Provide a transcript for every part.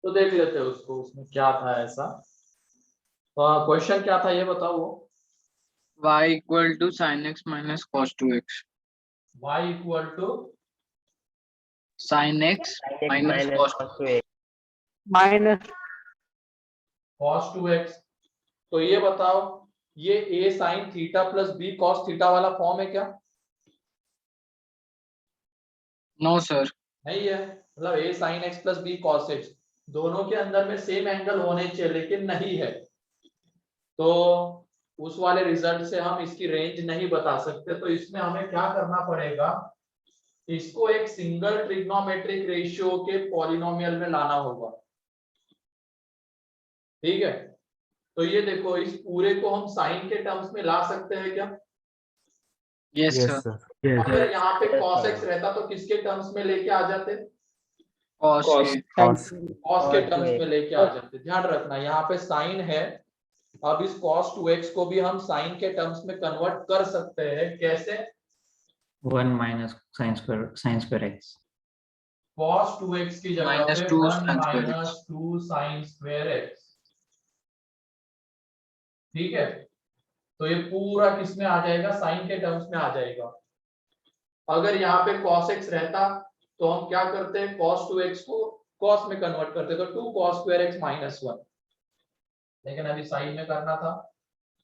तो देख लेते हैं उसको, उसमें क्या था ऐसा। तो क्वेश्चन क्या था ये बताओ वो। y equal to sin x minus cos 2x. y equal to sin x minus cos 2x. Minus cos 2x। तो ये बताओ, ये a sin theta plus b cos theta वाला फॉर्म है क्या? No sir. नहीं है, मतलब a sin x plus b cos x दोनों के अंदर में सेम एंगल होने चाहिए, लेकिन नहीं है। तो उस वाले रिजल्ट से हम इसकी रेंज नहीं बता सकते, तो इसमें हमें क्या करना पड़ेगा, इसको एक सिंगल ट्रिग्नोमेट्रिक रेशियो के पॉलिनोमियल में लाना होगा। ठीक है, तो ये देखो, इस पूरे को हम साइन के टर्म्स में ला सकते हैं क्या? Yes sir. अगर यहाँ पे cos x रहता तो किसके टर्म्स में लेके आ जाते? cos के. cos के टर्म्स में लेके आ जाते। ध्यान रखना, यहाँ पे साइन है, अब इस cos 2x को भी हम साइन के टर्म्स में कन्वर्ट कर सकते हैं। कैसे? 1 minus sin square x. cos 2x की जगह Minus पे 2 1 sin square x. Minus 2 sine square x। ठीक है, तो ये पूरा किस में आ जाएगा, साइन के टर्म्स में आ जाएगा। अगर यहाँ पे cos x रहता तो हम क्या करते हैं, cos 2x को cos में कन्वर्ट करते, तो 2 cos square x माइनस 1। लेकिन अभी साइन में करना था,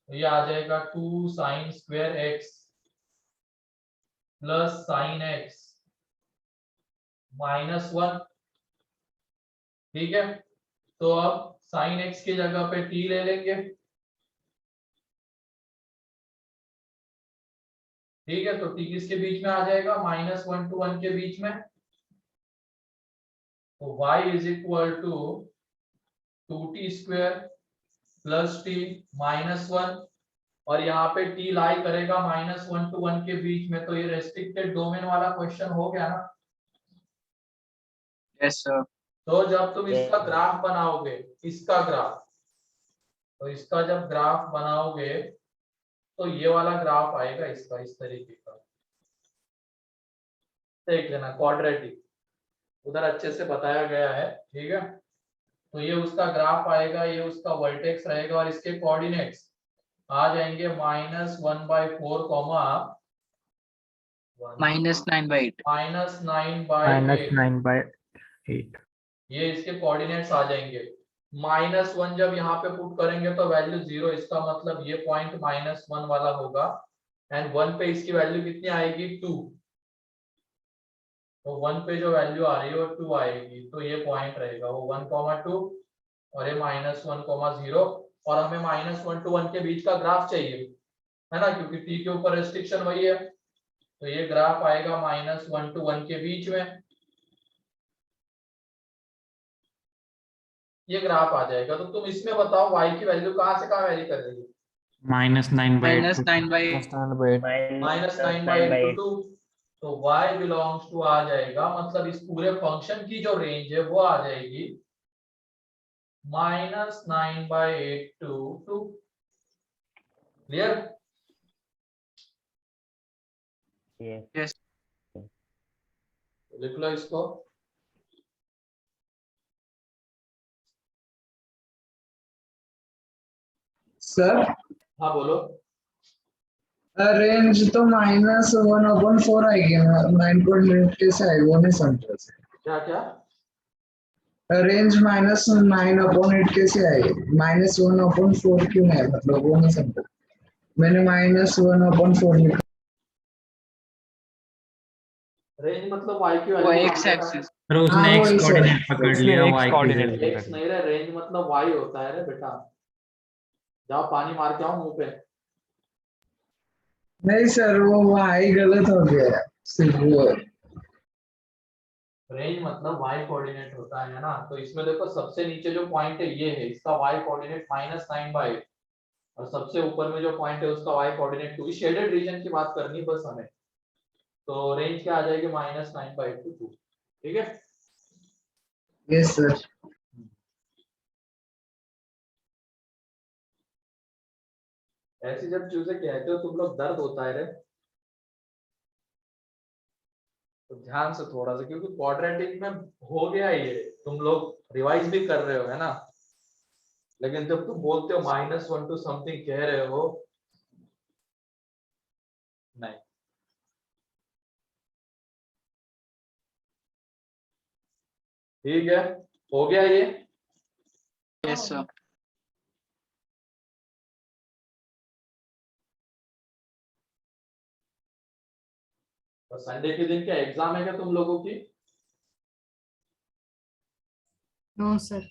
तो ये आ जाएगा 2 sine square x plus sign x minus 1। ठीक है, तो अब साइन x की जगह पे t ले लेंगे। ठीक है, तो t किसके बीच में आ जाएगा, -1 to 1 के बीच में। तो y is equal to 2t square plus t minus 1, और यहाँ पे t लाई करेगा -1 to 1 के बीच में। तो ये रेस्ट्रिक्टेड डोमेन वाला क्वेश्चन हो गया ना। Yes sir. तो जब तुम इसका ग्राफ बनाओगे, इसका ग्राफ, तो इसका जब ग्राफ बनाओगे तो ये वाला ग्राफ आएगा इसका, इस तरीके का। देख लेना, क्वाड्रेटिक उधर अच्छे से बताया गया है। ठीक है, तो ये उसका ग्राफ आएगा, ये उसका वर्टेक्स रहेगा, और इसके कोऑर्डिनेट्स आ जाएंगे -1/4 कॉमा -9/8. -9/8। ये इसके कोऑर्डिनेट्स आ जाएंगे। -1 जब यहाँ पे पुट करेंगे तो वैल्यू 0, इसका मतलब ये पॉइंट -1 वाला होगा। एंड 1 पे इसकी वैल्यू कितनी आएगी, 2। तो 1 पे जो वैल्यू आ रही है वो 2 आएगी, तो ये पॉइंट रहेगा वो 1,2, और ये -1,0, और हमें -1 to 1 के बीच का ग्राफ चाहिए, है ना, क्योंकि t के ऊपर रेस्ट्रिक्शन वही है। तो ये ग्राफ आएगा -1 to 1 के बीच में, ये ग्राफ आ जाएगा। तो तुम इसमें बताओ y की वैल्यू कहाँ से कहाँ वेरी कर रही है? -9/8. -9/8 to 2। तो y बिलोंग्स टू आ जाएगा, मतलब इस पूरे फंक्शन की जो रेंज है वो आ जाएगी -9/8 to 2। क्लियर? Yes. लिख लो इसको। सर हाँ बोलो। रेंज तो -1/4 आएगी, 9.8 कैसे आएगी वो नहीं समझा। क्या क्या? रेंज -9/8 कैसे आएगी, -1/4 क्यों है, मतलब वो नहीं समझा। मैंने -1/4 लिखा। रेंज मतलब y की वो वैल्यू x एक्सिस. पर उसने हाँ, x वही सर। कोऑर्डिनेट पकड़ लिया, y की कोऑर्डिनेट जगह। x नहीं रहा, रेंज मतलब y होता है रे बेटा। जाओ पानी मार के आओ मुंह पे। नहीं सर, वो वहाँ ही गलत हो गया सिर्फ वो। रेंज मतलब y कोऑर्डिनेट होता है ना। तो इसमें देखो, सबसे नीचे जो पॉइंट है ये है, इसका y कोऑर्डिनेट -9/8, और सबसे ऊपर में जो पॉइंट है उसका y कोऑर्डिनेट 2। शेडेड रीजन की बात करनी बस हमें। तो रेंज क्या आ जाएगी, -9/8 to 2। ठीक है, यस सर। ऐसी जब चीजें कहते हो तुम लोग, दर्द होता है रे। तो ध्यान से थोड़ा सा, क्योंकि क्वाड्रेटिक में हो गया ये, तुम लोग रिवाइज भी कर रहे हो है ना, लेकिन जब तुम बोलते हो -1 टू समथिंग कह रहे हो, नहीं। ठीक है, हो गया ये। Yes, sir. और संडे के दिन क्या एग्जाम है क्या तुम लोगों की? No sir.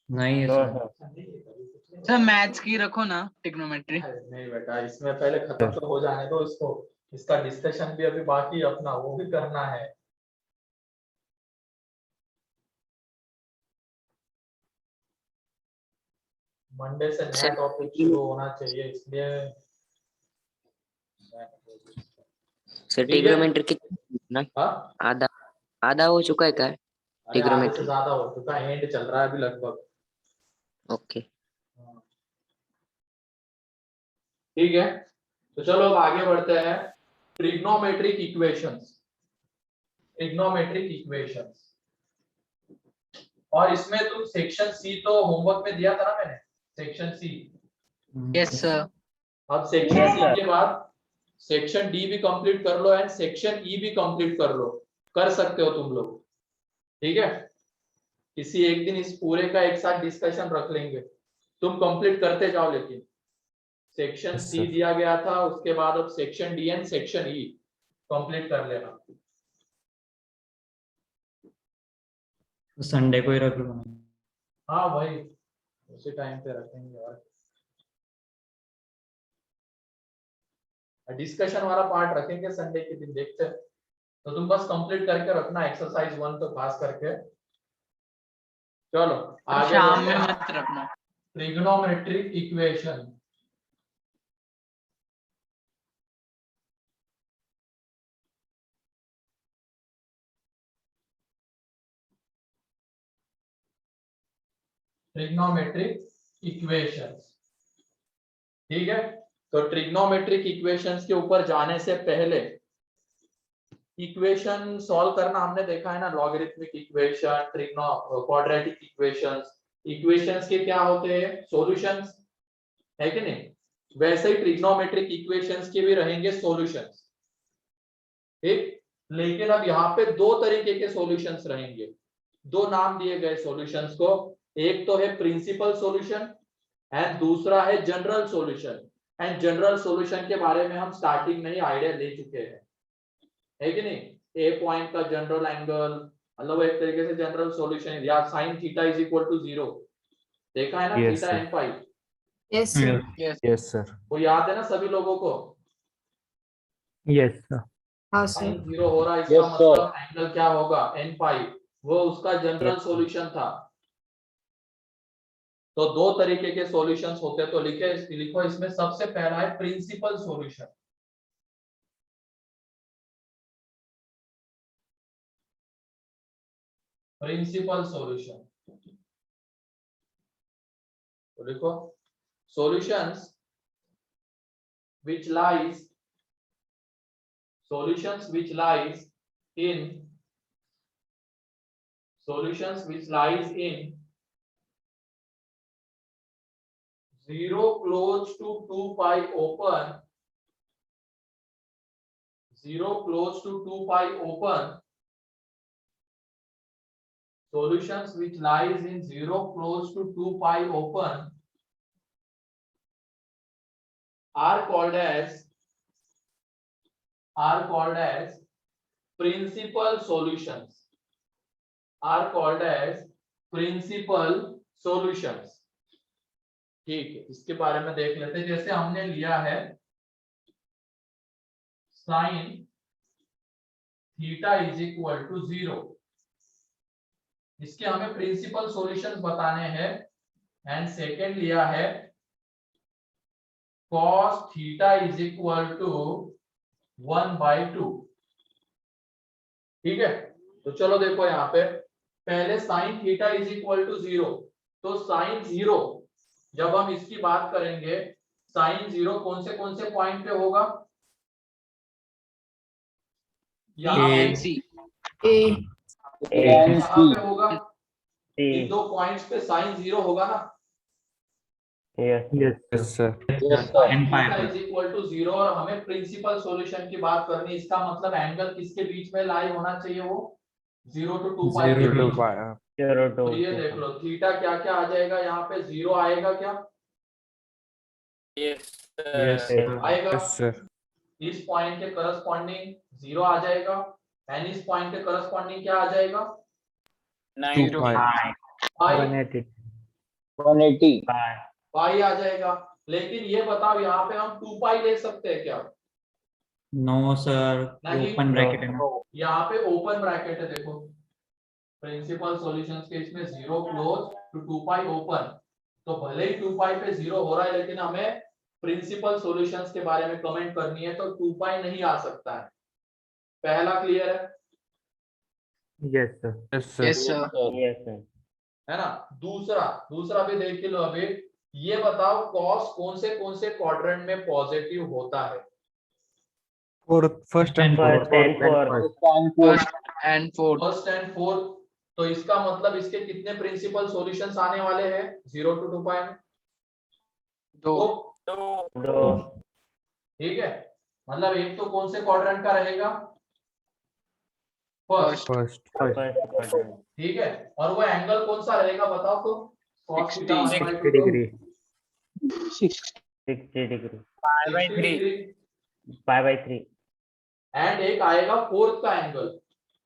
नहीं है सर। सर मैथ्स की रखो ना, ट्रिग्नोमेट्री। नहीं बेटा, इसमें पहले खत्म तो हो जाने दो इसको, इसका डिस्कशन भी अभी बाकी है अपना, वो भी करना है। मंडे से नया टॉपिक शुरू होना चाहिए, इसलिए सर ठीक है। ट्रिग्नोमेट्री कितना हाँ, आधा आधा हो चुका है क्या अरे आधे से ट्रिग्नोमेट्री? ज्यादा हो चुका है, एंड चल रहा है अभी लगभग। ओके ठीक है, तो चलो अब आगे बढ़ते हैं। Trigonometric equations, trigonometric equations. और इसमें तुम सेक्शन सी तो होमवर्क में दिया था ना मैंने, सेक्शन सी। Yes, sir. अब सेक्शन सी के बाद सेक्शन डी भी कंप्लीट कर लो एंड सेक्शन ई भी कंप्लीट कर लो, कर सकते हो तुम लोग। ठीक है, किसी एक दिन इस पूरे का एक साथ डिस्कशन रख लेंगे, तुम कंप्लीट करते जाओ। लेकिन सेक्शन सी दिया गया था, उसके बाद अब section D and section E complete कर लेना। संडे को ही रख लो। हाँ वही, उसी टाइम पे रखेंगे। और डिस्कशन वाला पार्ट रखेंगे संडे के दिन, देखते हैं। तो तुम बस कंप्लीट करके रखना एक्सरसाइज 1 तो खास करके। चलो आगे शाम बढ़ते में हैं। मत रखना। Trigonometric equation. ट्रिग्नोमेट्रिक इक्वेशंस, ठीक है। तो ट्रिग्नोमेट्रिक इक्वेशंस के ऊपर जाने से पहले, इक्वेशन सॉल्व करना हमने देखा है ना, logarithmic equation, quadratic equations. Equations के क्या होते हैं? सॉल्यूशंस, है कि नहीं? वैसे ही ट्रिग्नोमेट्रिक इक्वेशंस के भी रहेंगे सॉल्यूशंस, ठीक। लेकिन अब यहाँ पे दो तरीके के सॉल्यूशंस रहेंगे, दो नाम दिए गए सॉल्यूशंस को। एक तो है प्रिंसिपल सॉल्यूशन एंड दूसरा है general solution. And general solution के बारे में हम स्टार्टिंग में ही आइडिया ले चुके हैं, है कि नहीं? ए पॉइंट का जनरल एंगल, मतलब एक तरीके से जनरल सॉल्यूशन, या sin theta is equal to 0, देखा है ना? Yes, theta sir. N pi, yes sir. Yes, sir. वो याद है ना सभी लोगों को? Yes, sir. हाँ sin सर। 0 हो रहा है, इसका मतलब एंगल क्या होगा? एन पाई, वो उसका जनरल सॉल्यूशन था। तो दो तरीके के सॉल्यूशंस होते हैं, तो लिखो इसमें सबसे पहला है प्रिंसिपल सॉल्यूशन। प्रिंसिपल सॉल्यूशन, तो लिखो solutions which lies in 0 close to 2 pi open, 0 close to 2 pi open, solutions which lies in 0 close to 2 pi open are called as principal solutions, are called as principal solutions। ठीक है, इसके बारे में देख लेते हैं। जैसे हमने लिया है sin theta is equal to 0, इसके हमें प्रिंसिपल सॉल्यूशंस बताने हैं। एंड सेकेंड लिया है cos theta is equal to 1/2, ठीक है। तो चलो देखो यहाँ पे, पहले sin theta is equal to 0, तो sin 0 जब हम इसकी बात करेंगे, sin 0 कौन से पॉइंट पे होगा? यहाँ B पे and C. यहाँ पे होगा इन दो पॉइंट्स पे साइन 0 होगा ना। Yes, sir. Sine theta is equal to 0 और हमें प्रिंसिपल सॉल्यूशन की बात करनी है। इसका मतलब एंगल किसके बीच में लाई होना चाहिए, वो 0 to 2 पाई के बीच में। तो ये देख लो थीटा क्या क्या आ जाएगा, यहाँ पे 0 आएगा क्या, Yes, sir. आएगा। Yes, sir. इस पॉइंट के करस्पॉन्डिंग 0 आ जाएगा एंड इस पॉइंट के करस्पॉन्डिंग क्या आ जाएगा, 2 pi. पाई 180. पाई आ जाएगा। लेकिन ये बताओ यहाँ पे हम 2 पाई ले सकते हैं क्या, No, sir. नहीं। Open bracket है ना. यहाँ पे ओपन ब्रैकेट है, देखो प्रिंसिपल सॉल्यूशंस के इसमें 0 क्लोज टू 2 पाई ओपन। तो भले ही 2 पाई पे 0 हो रहा है लेकिन हमें प्रिंसिपल सॉल्यूशंस के बारे में कमेंट करनी है, तो 2 पाई नहीं आ सकता है। पहला क्लियर है, Yes, sir. Yes, sir. Yes, sir. है ना। दूसरा भी देख लो अभी। ये बताओ कॉस कौन से क्वाड्रेंट में पॉजिटिव होता है, First and fourth. First and fourth. First and fourth. तो इसका मतलब इसके कितने प्रिंसिपल सॉल्यूशंस आने वाले हैं 0 to 2 पाई में, 2. ठीक है। मतलब एक तो कौन से क्वाड्रेंट का रहेगा, फर्स्ट, First. ठीक है। और वो एंगल कौन सा रहेगा बताओ तो, cos 60 theta 1 by 2 degree. 60 degree. 60 degree. 5/3. And एक आएगा फोर्थ का एंगल।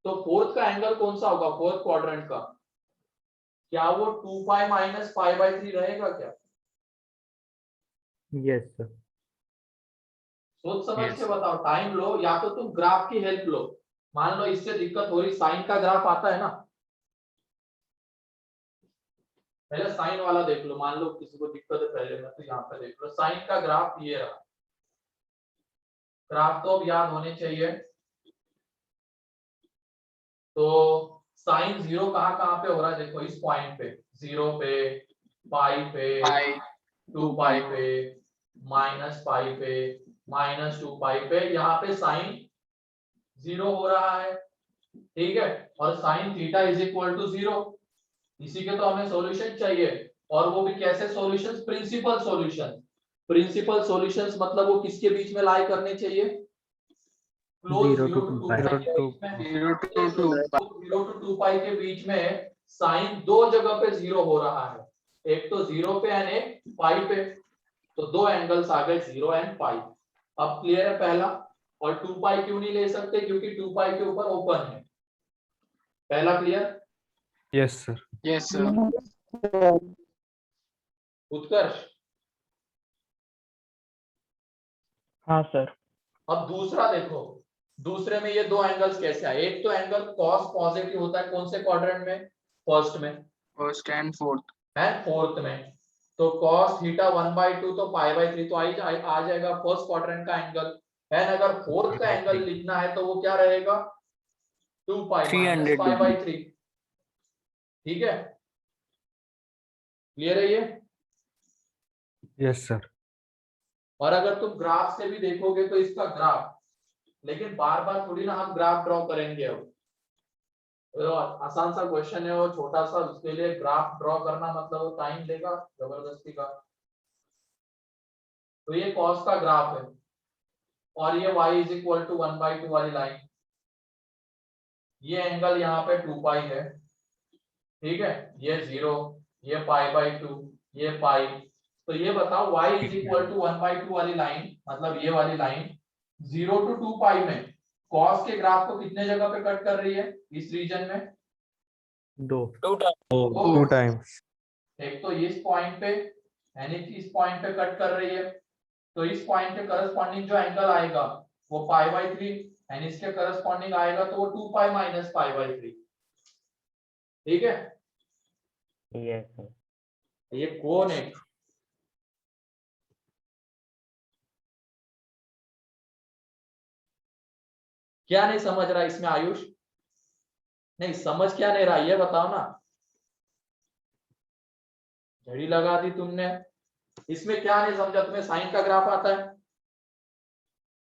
तो फोर्थ का एंगल कौन सा होगा फोर्थ क्वाड्रेंट का, क्या वो 2 पाई माइनस 5/3 रहेगा क्या, Yes, sir. सोच समझ के बताओ, टाइम लो या तो तुम ग्राफ की हेल्प लो। मान लो इससे दिक्कत हो रही, साइन का ग्राफ आता है ना, पहले साइन वाला देख लो। मान लो किसी को दिक्कत है पहले में, तो यहाँ पे देख लो साइन का ग्राफ ये रहा। ग्राफ तो अब याद होने चाहिए। तो साइन 0 कहाँ पे हो रहा है, देखो इस पॉइंट पे 0 पे, पाई पे, Pi. 2 पाई पे, माइनस पाई पे, माइनस 2 पाई पे, यहाँ पे साइन 0 हो रहा है, ठीक है। और sine theta is equal to 0। इसी के तो हमें सॉल्यूशन चाहिए, और वो भी कैसे solutions, principal solution. Principal solutions मतलब वो किसके बीच में लाई करने चाहिए, close 0 to 2 pi. 0 to 2 pi. 0 to 2 पाई के बीच में साइन दो जगह पे 0 हो रहा है, एक तो 0 पे एंड एक पाई पे। तो दो एंगल्स आ गए 0 एंड पाई। अब क्लियर है पहला। और 2 पाई क्यों नहीं ले सकते, क्योंकि 2 पाई के ऊपर ओपन है। पहला clear, Yes, sir. Yes, sir. उत्कर्ष। हाँ सर. अब दूसरा देखो, दूसरे में ये दो एंगल्स कैसे आए। एक तो एंगल कॉस पॉजिटिव होता है कौन से क्वाड्रेंट में, फर्स्ट में First and fourth. And fourth में। तो cos थीटा 1/2 तो π/3 तो आ जाएगा फर्स्ट क्वाड्रेंट का एंगल। एंड अगर फोर्थ का एंगल लिखना है तो वो क्या रहेगा, 2 पाई 300 π/3, ठीक है। क्लियर है ये। Yes, sir. और अगर तुम ग्राफ से भी देखोगे तो इसका ग्राफ, लेकिन बार बार थोड़ी ना हम ग्राफ ड्रॉ करेंगे। अब तो आसान सा क्वेश्चन है वो, छोटा सा, उसके लिए ग्राफ ड्रॉ करना मतलब वो टाइम लेगा जबरदस्ती का। तो ये कॉस का ग्राफ है और ये y इज इक्वल टू 1/2 वाली लाइन। ये एंगल यहाँ पे 2 पाई है, ठीक है। ये 0, ये π/2, ये पाई। तो ये बताओ y इज इक्वल टू 1/2 वाली लाइन, मतलब ये वाली लाइन 0 to 2 पाई में कॉस के ग्राफ को कितने जगह पे कट कर रही है इस रीजन में, 2. 2 times. एक तो इस पॉइंट पे यानी कि इस पॉइंट पे कट कर रही है। तो इस पॉइंट के करस्पॉन्डिंग जो एंगल आएगा वो π/3 एंड इसके करस्पॉन्डिंग आएगा तो वो 2 पाई माइनस π/3, ठीक है। Yes sir. ये कौन है, क्या नहीं समझ रहा इसमें आयुष, नहीं समझ क्या नहीं रहा ये बताओ ना। झड़ी लगा दी तुमने, इसमें क्या नहीं समझा तुम्हें। साइन का ग्राफ आता है,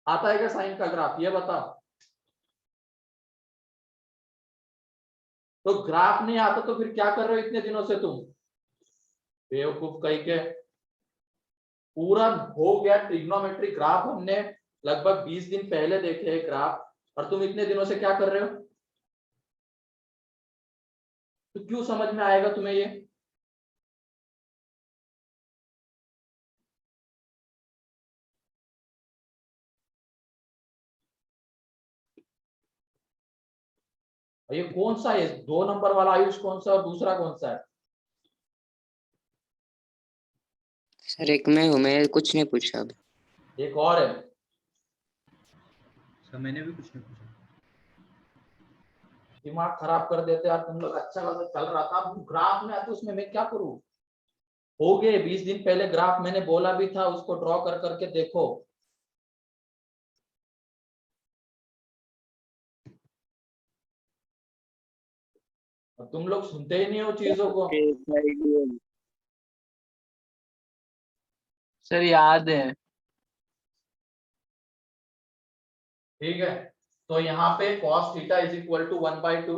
आता है क्या साइन का ग्राफ, ये बताओ। तो ग्राफ नहीं आता तो फिर क्या कर रहे हो इतने दिनों से तुम, बेवकूफ कहीं के। पूरा हो गया ट्रिग्नोमेट्री ग्राफ, हमने लगभग 20 दिन पहले देखे हैं ग्राफ, और तुम इतने दिनों से क्या कर रहे हो? तो क्यों समझ में आएगा तुम्हें ये? ये कौन सा है? 2 नंबर वाला आयुष कौन सा और दूसरा कौन सा है? सर एक मैं हूँ, मैं कुछ नहीं पूछा अब। एक और है। सर मैंने भी कुछ नहीं पूछा। दिमाग खराब कर देते यार तुम लोग। अच्छा खासा चल रहा था, अब ग्राफ में आते उसमें मैं क्या करूं? हो गए 20 दिन पहले ग्राफ, मैंने बोला भी था उसको ड्रॉ कर करके देखो। और तुम लोग सुनते ही नहीं हो चीजों को। सर याद है। ठीक है, तो यहाँ पे cos theta is equal to 1/2।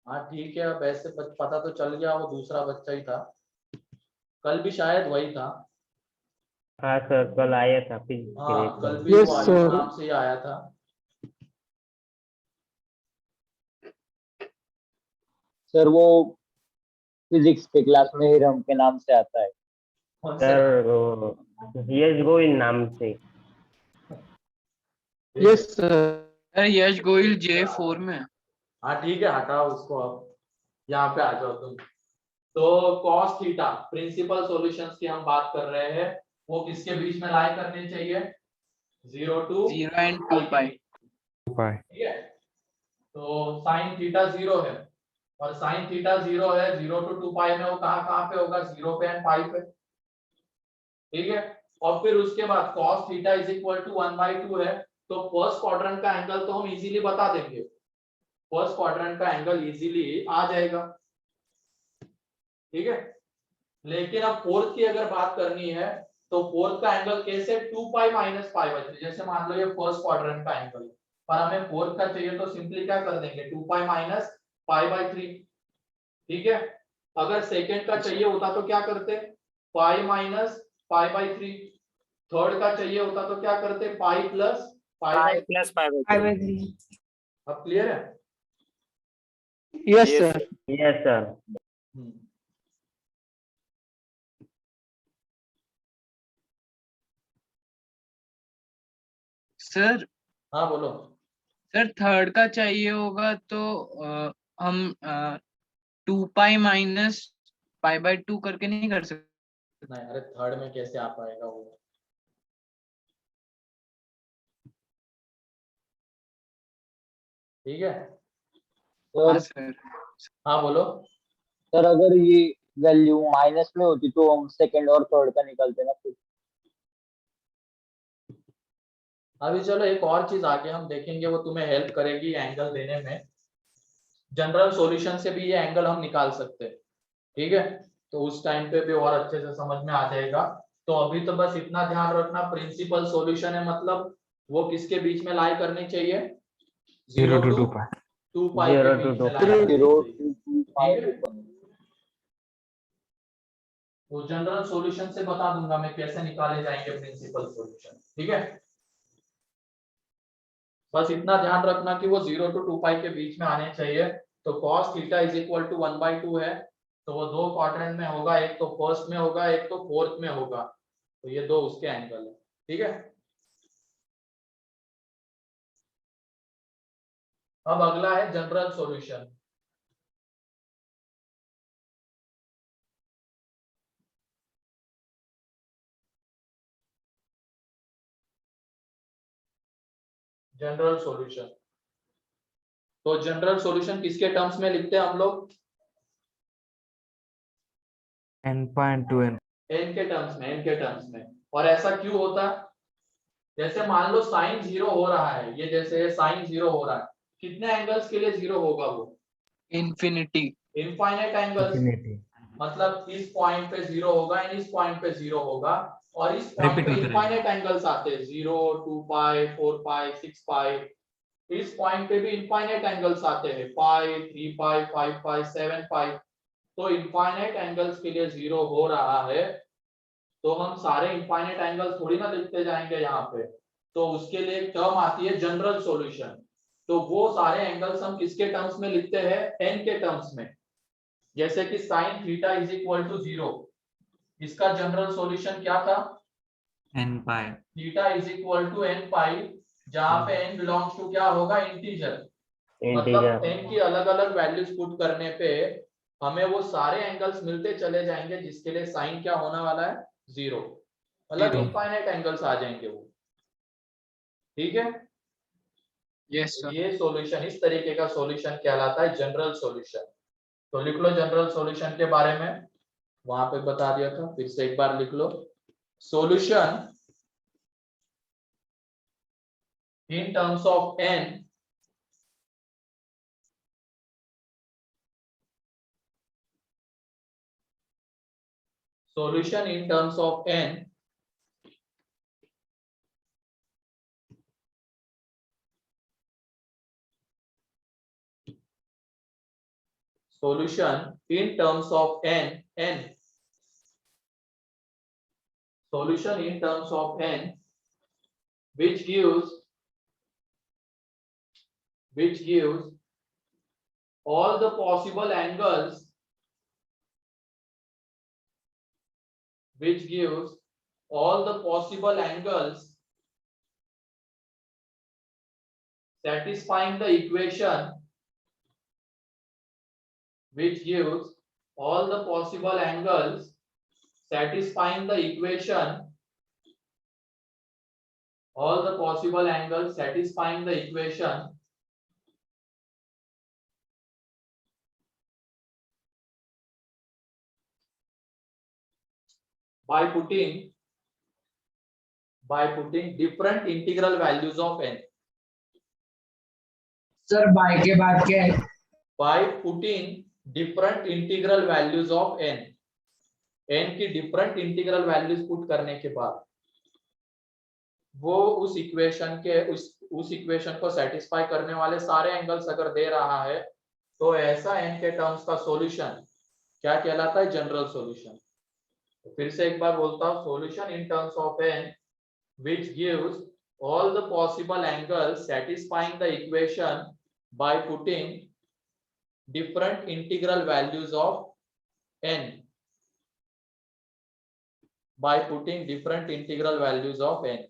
हाँ ठीक है, अब ऐसे पता तो चल गया वो दूसरा बच्चा ही था, कल भी शायद वही था। हाँ सर, कल आया था फिर हाँ कल भी Yes, वो आयुष sir. नाम से ही आया था। सर वो फिजिक्स के क्लास में हिरम के नाम से आता है। कौन से? सर यश गोयल नाम से। Yes sir. सर यश गोयल J4 में। हाँ ठीक है, हटाओ उसको, अब यहाँ पे आ जाओ तुम। तो cos थीटा प्रिंसिपल सॉल्यूशंस की हम बात कर रहे हैं, वो किसके बीच में लाई करनी चाहिए? 0 to 0 and 2 pi। Pi. ठीक है, तो साइन थीटा 0 है, और साइन थीटा 0 है, 0 to 2 पाई में वो कहाँ कहाँ पे होगा? 0 पे एंड पाई पे। ठीक है, और फिर उसके बाद cos theta is equal to 1/2 है, तो फर्स्ट क्वाड्रेंट का एंगल तो हम इजीली बता देंगे, फर्स्ट क्वाड्रेंट का एंगल इजीली आ जाएगा। ठीक है, लेकिन अब फोर्थ की अगर बात करनी है तो फोर्थ का एंगल कैसे? 2 पाई माइनस π/3। जैसे मान लो ये फर्स्ट क्वाड्रेंट का एंगल, पर हमें फोर्थ का चाहिए तो सिंपली क्या कर देंगे? 2 पाई माइनस π/3। ठीक है, अगर सेकंड का चाहिए होता तो क्या करते? Pi minus π/3। थर्ड का चाहिए होता तो क्या करते? Pi plus π/3। अब क्लियर है? Yes sir. Yes sir. Sir हाँ बोलो। सर थर्ड का चाहिए होगा तो हम 2 पाई माइनस π/2 करके नहीं कर सकते? नहीं, अरे थर्ड में कैसे आ पाएगा वो? ठीक है, हाँ सर सर। हाँ बोलो। सर अगर ये वैल्यू माइनस में होती तो हम सेकंड और थर्ड का निकालते ना फिर। अभी चलो एक और चीज आगे हम देखेंगे, वो तुम्हें हेल्प करेगी एंगल देने में। जनरल सॉल्यूशन से भी ये एंगल हम निकाल सकते हैं। ठीक है, तो उस टाइम पे भी और अच्छे से समझ में आ जाएगा। तो अभी तो बस इतना ध्यान रखना, प्रिंसिपल सॉल्यूशन है मतलब वो किसके बीच में लाई करनी चाहिए? 0 to 2 pi. 2 पाई 0 के to बीच 2 में लाई करनी जीरो चाहिए। टू ठीक है? तो जनरल सॉल्यूशन से बता दूंगा मैं कैसे निकाले जाएंगे प्रिंसिपल सॉल्यूशन। ठीक है, बस इतना ध्यान रखना कि वो 0 to 2 पाई के बीच में आने चाहिए। तो cos theta is equal to 1/2 है, तो वो दो क्वाड्रेंट में होगा, एक तो फर्स्ट में होगा, एक तो फोर्थ में होगा, तो ये दो उसके एंगल है। ठीक है, अब अगला है जनरल सॉल्यूशन। जनरल सॉल्यूशन, तो जनरल सॉल्यूशन किसके टर्म्स में लिखते हैं हम लोग? N pi into n. n के टर्म्स में, n के टर्म्स में। और ऐसा क्यों होता है? जैसे मान लो साइन 0 हो रहा है, ये जैसे साइन 0 हो रहा है, कितने एंगल्स के लिए 0 होगा वो? इन्फिनिटी। Infinite angles, Infinity. मतलब इस पॉइंट पे 0 होगा, इस पॉइंट पे 0 होगा, और इस पॉइंट Repeat पे होते रहेंगे। इनफाइनाइट एंगल्स आते हैं 0, 2 पाई, 4 पाई, 6 पाई। इस पॉइंट पे भी इनफाइनाइट एंगल्स आते हैं पाई, 3 पाई, 5 पाई, 7 पाई। तो इनफाइनाइट एंगल्स के लिए 0 हो रहा है, तो हम सारे इनफाइनाइट एंगल्स थोड़ी ना लिखते जाएंगे यहाँ पे। तो उसके लिए एक टर्म आती है जनरल सॉल्यूशन। तो वो सारे एंगल्स हम किसके टर्म्स में लिखते हैं? n के टर्म्स में। जैसे कि sin theta is equal to 0, इसका जनरल सॉल्यूशन क्या था? n pi theta is equal to n pi, जहां पे n बिलोंग्स टू क्या होगा? इंटीजर। मतलब इंटीजर। n की अलग अलग वैल्यूज पुट करने पे हमें वो सारे एंगल्स मिलते चले जाएंगे, जिसके लिए साइन क्या होने वाला है? 0। मतलब Zero. इनफाइनाइट एंगल्स आ जाएंगे वो। ठीक है, यस सर। ये सॉल्यूशन, इस तरीके का सॉल्यूशन कहलाता है जनरल सॉल्यूशन। तो लिख लो जनरल सॉल्यूशन के बारे में, वहां पे बता दिया था, फिर से एक बार लिख लो। Solution in terms of n solution in terms of n solution in terms of n solution in terms of n which gives all the possible angles, which gives all the possible angles satisfying the equation, which gives all the possible angles satisfying the equation, all the possible angles satisfying the equation by putting different integral values of n. Sir by के बाद क्या है? By putting different integral values of n की different integral values put करने के बाद वो उस इक्वेशन के उस इक्वेशन को सेटिस्फाई करने वाले सारे एंगल्स अगर दे रहा है, तो ऐसा n के टर्म्स का सॉल्यूशन क्या कहलाता है? General solution. तो फिर से एक बार बोलता हूँ, solution in terms of n which gives all the possible angles satisfying the equation by putting different integral values of n, by putting different integral values of n.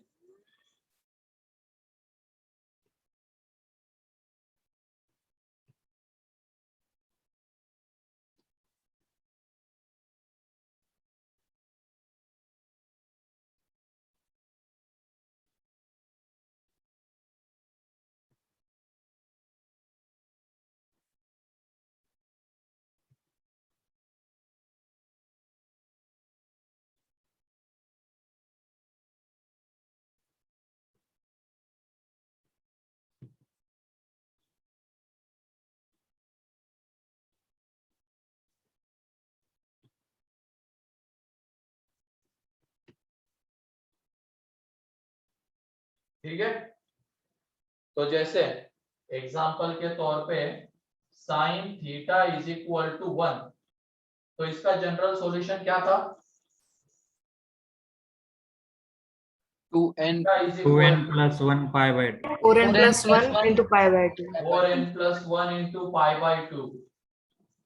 ठीक है, तो जैसे एग्जांपल के तौर पे sine theta is equal to 1, तो इसका general solution क्या था? 2n theta is 2n equal plus 1 pi by 2. 4n plus 1 into pi by 2. 4n plus 1 into pi by 2,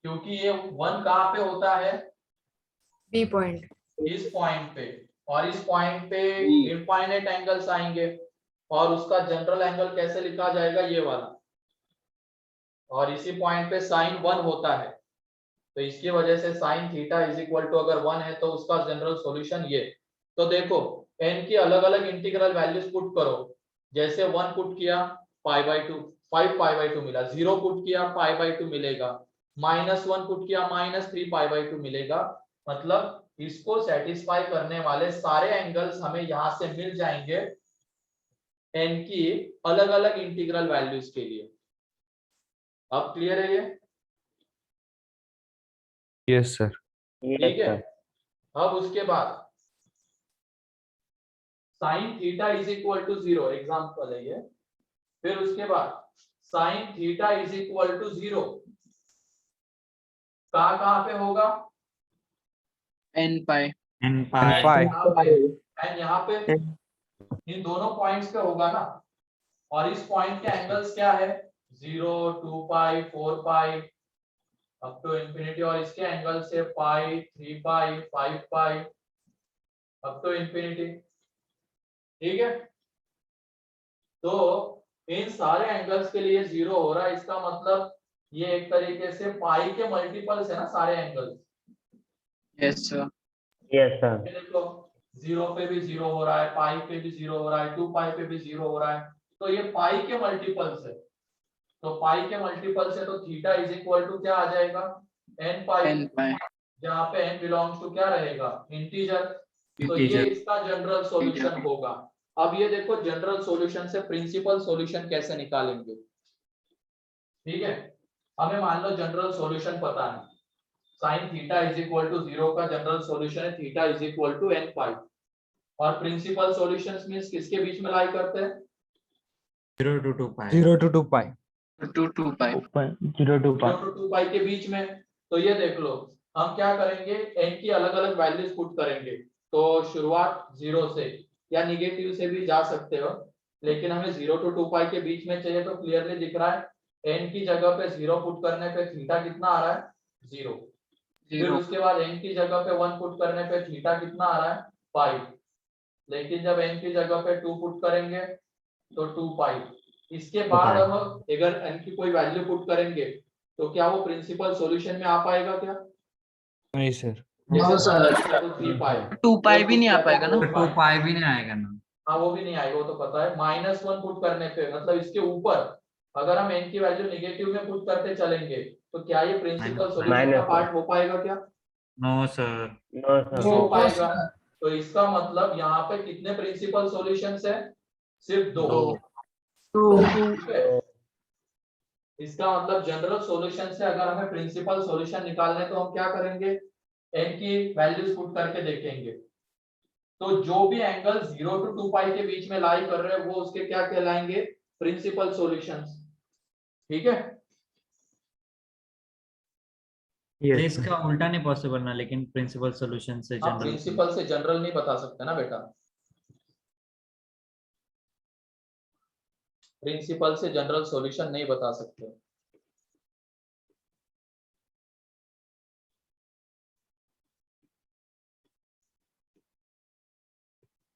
क्योंकि ये 1 कहाँ पे होता है? B point. इस पॉइंट पे, और इस पॉइंट पे इनफाइनाइट एंगल्स आएंगे, और उसका जनरल एंगल कैसे लिखा जाएगा? ये वाला। और इसी पॉइंट पे साइन 1 होता है, तो इसकी वजह से sine theta is equal to अगर 1 है तो उसका जनरल सॉल्यूशन ये। तो देखो n की अलग अलग इंटीग्रल वैल्यूज पुट करो। जैसे 1 पुट किया पाई बाय 2, 5 पाई बाय 2 मिला, 0 पुट किया पाई बाय 2 मिलेगा, -1 पुट किया -3 पाई बाय 2 मिलेगा। मतलब इसको सेटिस्फाई करने वाले सारे एंगल्स हमें यहां से मिल जाएंगे n की अलग अलग इंटीग्रल वैल्यूज के लिए। अब क्लियर है ये? Yes, sir. ठीक है, अब उसके बाद sine theta is equal to 0, example है ये। फिर उसके बाद sine theta is equal to 0 कहाँ पे होगा? n पाई n pi pi यहाँ पे, एंड यहाँ पे इन दोनों पॉइंट्स पे होगा ना। और इस पॉइंट के एंगल्स क्या है? 0, 2 पाई, 4 पाई अप टू इंफिनिटी, और इसके एंगल से पाई, 3 पाई, 5 पाई अप टू इंफिनिटी। ठीक है, तो इन सारे एंगल्स के लिए 0 हो रहा है। इसका मतलब ये एक तरीके से पाई के मल्टीपल्स है ना सारे angles. Yes sir yes sir. ये देखो 0 पे भी 0 हो रहा है, पाई पे भी 0 हो रहा है, 2 पाई पे भी 0 हो रहा है, तो ये पाई के मल्टीपल्स है। तो पाई के मल्टीपल्स है तो थीटा इज इक्वल टू क्या आ जाएगा? n पाई, n पाई जहाँ पे n बिलोंग्स टू क्या रहेगा? इंटीजर। तो ये integer इसका जनरल सॉल्यूशन होगा। अब ये देखो जनरल सॉल्यूशन से प्रिंसिपल सॉल्यूशन कैसे निकालेंगे। ठीक है, हमें मान लो जनरल सॉल्यूशन पता है, sine theta is equal to 0 का जनरल सॉल्यूशन है theta is equal to n pi. और प्रिंसिपल सॉल्यूशंस मींस किसके बीच में लाई करते हैं? 0 to 2 pi 0 to 2 pi 2 pi 0 to 0 to 2 पाई के बीच में। तो ये देख लो, हम क्या करेंगे, n की अलग अलग वैल्यूज पुट करेंगे। तो शुरुआत 0 से या निगेटिव से भी जा सकते हो, लेकिन हमें 0 to 2 पाई के बीच में चाहिए। तो क्लियरली दिख रहा है n की जगह पे 0 पुट करने पे थीटा कितना आ रहा है? 0। फिर 0 उसके बाद n की जगह पे 1 पुट करने पे थीटा कितना आ रहा है? 5। लेकिन जब n की जगह पे 2 पुट करेंगे तो 2 पाई। इसके बाद हम अगर n की कोई वैल्यू पुट करेंगे तो क्या वो प्रिंसिपल सॉल्यूशन में आ पाएगा क्या? नहीं सर हाँ सर। 3 पाई 2 पाई भी नहीं आ पाएगा ना। 2 pi भी नहीं आएगा ना हाँ वो भी नहीं आएगा, वो तो पता है। -1 पुट करने पे मतलब इसके ऊपर अगर हम n की वैल्यू नेगेटिव में पुट करते चलेंगे तो क्या ये प्रिंसिपल सॉल्यूशन का -1 पार्ट हो पाएगा क्या? no sir no sir. हो वो पाएगा। तो इसका मतलब यहाँ पे कितने प्रिंसिपल सॉल्यूशंस है? सिर्फ 2। ठीक है, इसका मतलब जनरल सॉल्यूशन से अगर हमें प्रिंसिपल सॉल्यूशन निकालने तो हम क्या करेंगे? n की वैल्यूज पुट करके देखेंगे। तो जो भी एंगल 0 to 2 पाई के बीच में लाई कर रहे हैं वो उसके क्या कहलाएंगे? Principal solutions. ठीक है, तो yes इसका उल्टा नहीं पॉसिबल ना, लेकिन प्रिंसिपल सॉल्यूशन से आप जनरल प्रिंसिपल से जनरल नहीं बता सकते ना बेटा। प्रिंसिपल से जनरल सॉल्यूशन नहीं बता सकते।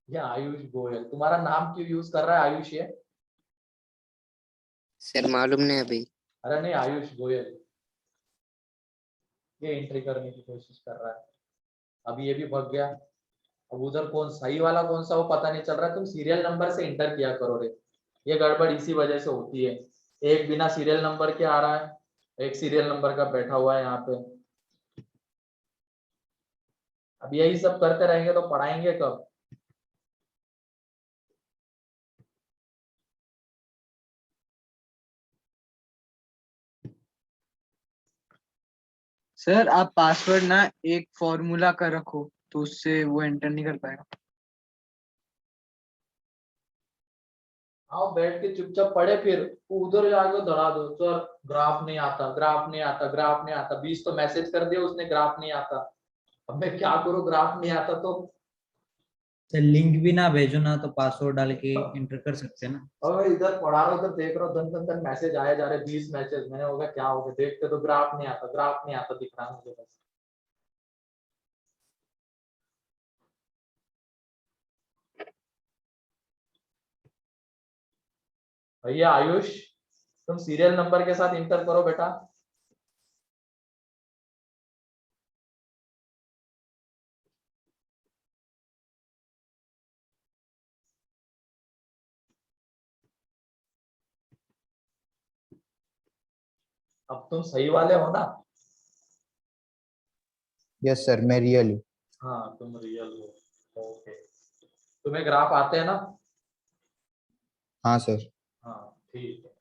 ये आयुष गोयल तुम्हारा नाम क्यों यूज कर रहा है आयुष ये? सर मालूम नहीं अभी। अरे नहीं, आयुष गोयल ये एंट्री करने की कोशिश कर रहा है। अभी ये भी भग गया। अब उधर कौन सही वाला कौन सा वो पता नहीं चल रहा है। तुम सीरियल नंबर से इंटर किया करो रे। ये गड़बड़ इसी वजह से होती है। एक बिना सीरियल नंबर के आ रहा है, एक सीरियल नंबर का बैठा हुआ है यहाँ पे। अब यही सब करते रहेंगे तो पढ़ाएंगे कब? सर आप पासवर्ड ना एक फॉर्मूला का रखो तो उससे वो एंटर नहीं कर पाएगा। आओ बैठ के चुपचाप पढ़े, फिर उधर जाकर धरा दो सर ग्राफ नहीं आता, ग्राफ नहीं आता, ग्राफ नहीं आता। 20 तो मैसेज कर दिया उसने ग्राफ नहीं आता। अब मैं क्या करूँ, ग्राफ नहीं आता तो? सर लिंक भी ना भेजो ना तो पासवर्ड डाल के एंटर कर सकते हैं ना। और मैं इधर पढ़ा रहा हूँ, उधर देख रहा हूँ, धन धन धन मैसेज आए जा रहे 20 मैसेज। मैंने होगा क्या होगा, देखते तो ग्राफ नहीं आता, ग्राफ नहीं आता दिख रहा है मुझे बस। भैया आयुष तुम सीरियल नंबर के साथ इंटर करो बेटा। अब तुम सही वाले हो ना? यस सर, मैं रियल हूँ। हाँ तुम रियल हो, ओके। तुम्हें ग्राफ आते हैं ना? हाँ सर। हाँ ठीक है,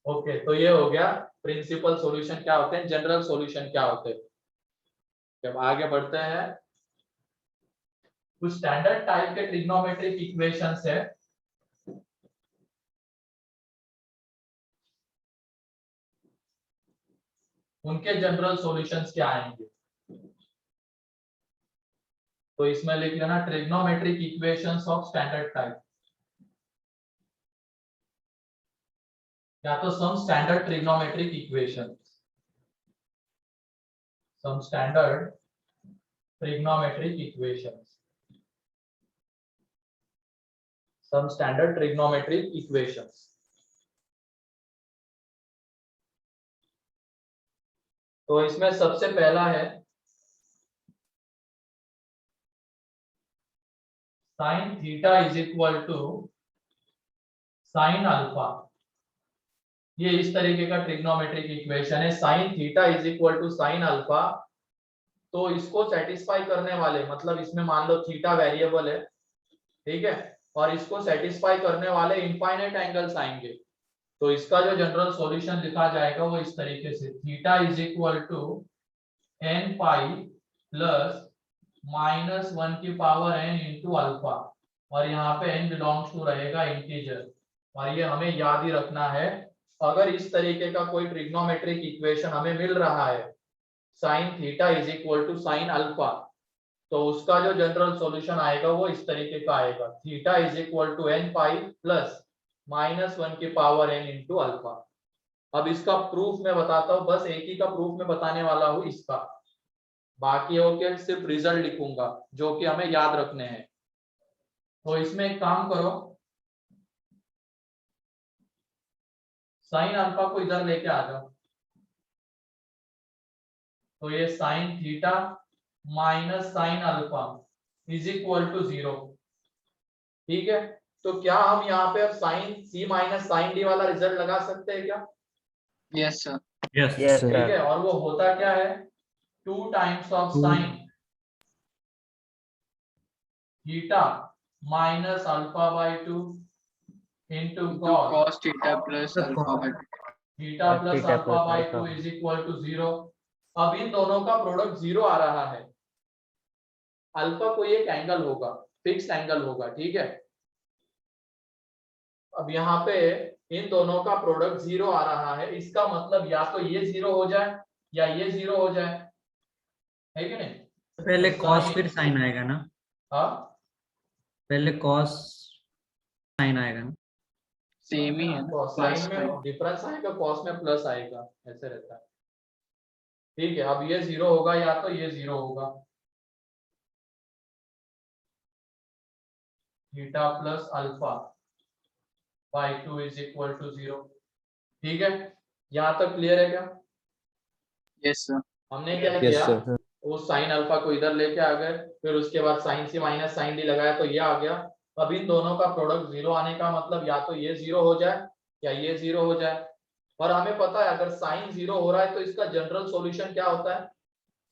ओके। तो ये हो गया प्रिंसिपल सॉल्यूशन क्या होते हैं, जनरल सॉल्यूशन क्या होते हैं। जब आगे बढ़ते हैं कुछ स्टैंडर्ड टाइप के ट्रिग्नोमेट्रिक इक्वेशंस है, उनके जनरल सॉल्यूशंस क्या आएंगे। तो इसमें लिख लेना trigonometric equations of standard type, या तो some standard trigonometric equation, some standard trigonometric equations, some standard trigonometric equations. तो इसमें सबसे पहला है sine theta is equal to sine alpha. ये इस तरीके का ट्रिग्नोमेट्रिक इक्वेशन है, sine theta is equal to sine alpha. तो इसको सेटिस्फाई करने वाले, मतलब इसमें मान लो थीटा वेरिएबल है, ठीक है, और इसको सेटिस्फाई करने वाले इनफाइनाइट एंगल्स आएंगे। तो इसका जो जनरल सॉल्यूशन लिखा जाएगा वो इस तरीके से, theta is equal to n pi plus -1 की पावर n इंटू अल्फा, और यहाँ पे n बिलोंग्स टू रहेगा इंटीजर। और ये हमें याद ही रखना है, अगर इस तरीके का कोई ट्रिग्नोमेट्रिक इक्वेशन हमें मिल रहा है sine theta is equal to sine alpha, तो उसका जो जनरल सॉल्यूशन आएगा वो इस तरीके का आएगा, theta is equal to n pi plus -1 की पावर n इंटू अल्फा। अब इसका प्रूफ मैं बताता हूँ, बस एक ही का प्रूफ मैं बताने वाला हूँ इसका, बाकी ओके सिर्फ रिजल्ट लिखूंगा जो कि हमें याद रखने हैं। तो इसमें एक काम करो, साइन अल्फा को इधर लेके आ जाओ, तो ये sine theta minus sine alpha is equal to 0, ठीक है। तो क्या हम यहाँ पे अब sine C minus sine D वाला रिजल्ट लगा सकते हैं क्या? Yes sir. Yes Yes, sir. ठीक है, और वो होता क्या है, 2 times of sine theta minus alpha by 2 into cos theta plus alpha by theta plus theta alpha plus by alpha. 2 is equal to 0। अब इन दोनों का प्रोडक्ट 0 आ रहा है, अल्फा कोई एक एंगल होगा, फिक्स एंगल होगा, ठीक है। अब यहाँ पे इन दोनों का प्रोडक्ट 0 आ रहा है, इसका मतलब या तो ये 0 हो जाए या ये 0 हो जाए, है कि नहीं? पहले तो cos sin- फिर sin आएगा ना, हाँ पहले cos sin आएगा ना। सेम ही है ना, तो प्लस साइन में डिफरेंस आएगा, कॉस में प्लस आएगा, ऐसे रहता है, ठीक है। अब ये 0 होगा या तो ये 0 होगा, theta plus alpha by 2 is equal to 0, ठीक है। यहाँ तक क्लियर है क्या? Yes sir. हमने क्या Yes, किया, sir. वो साइन अल्फा को इधर लेके आ गए, फिर उसके बाद sign C minus sine D लगाया तो ये आ गया। अब इन दोनों का प्रोडक्ट 0 आने का मतलब या तो ये 0 हो जाए या ये 0 हो जाए। और हमें पता है अगर साइन 0 हो रहा है तो इसका जनरल सॉल्यूशन क्या होता है,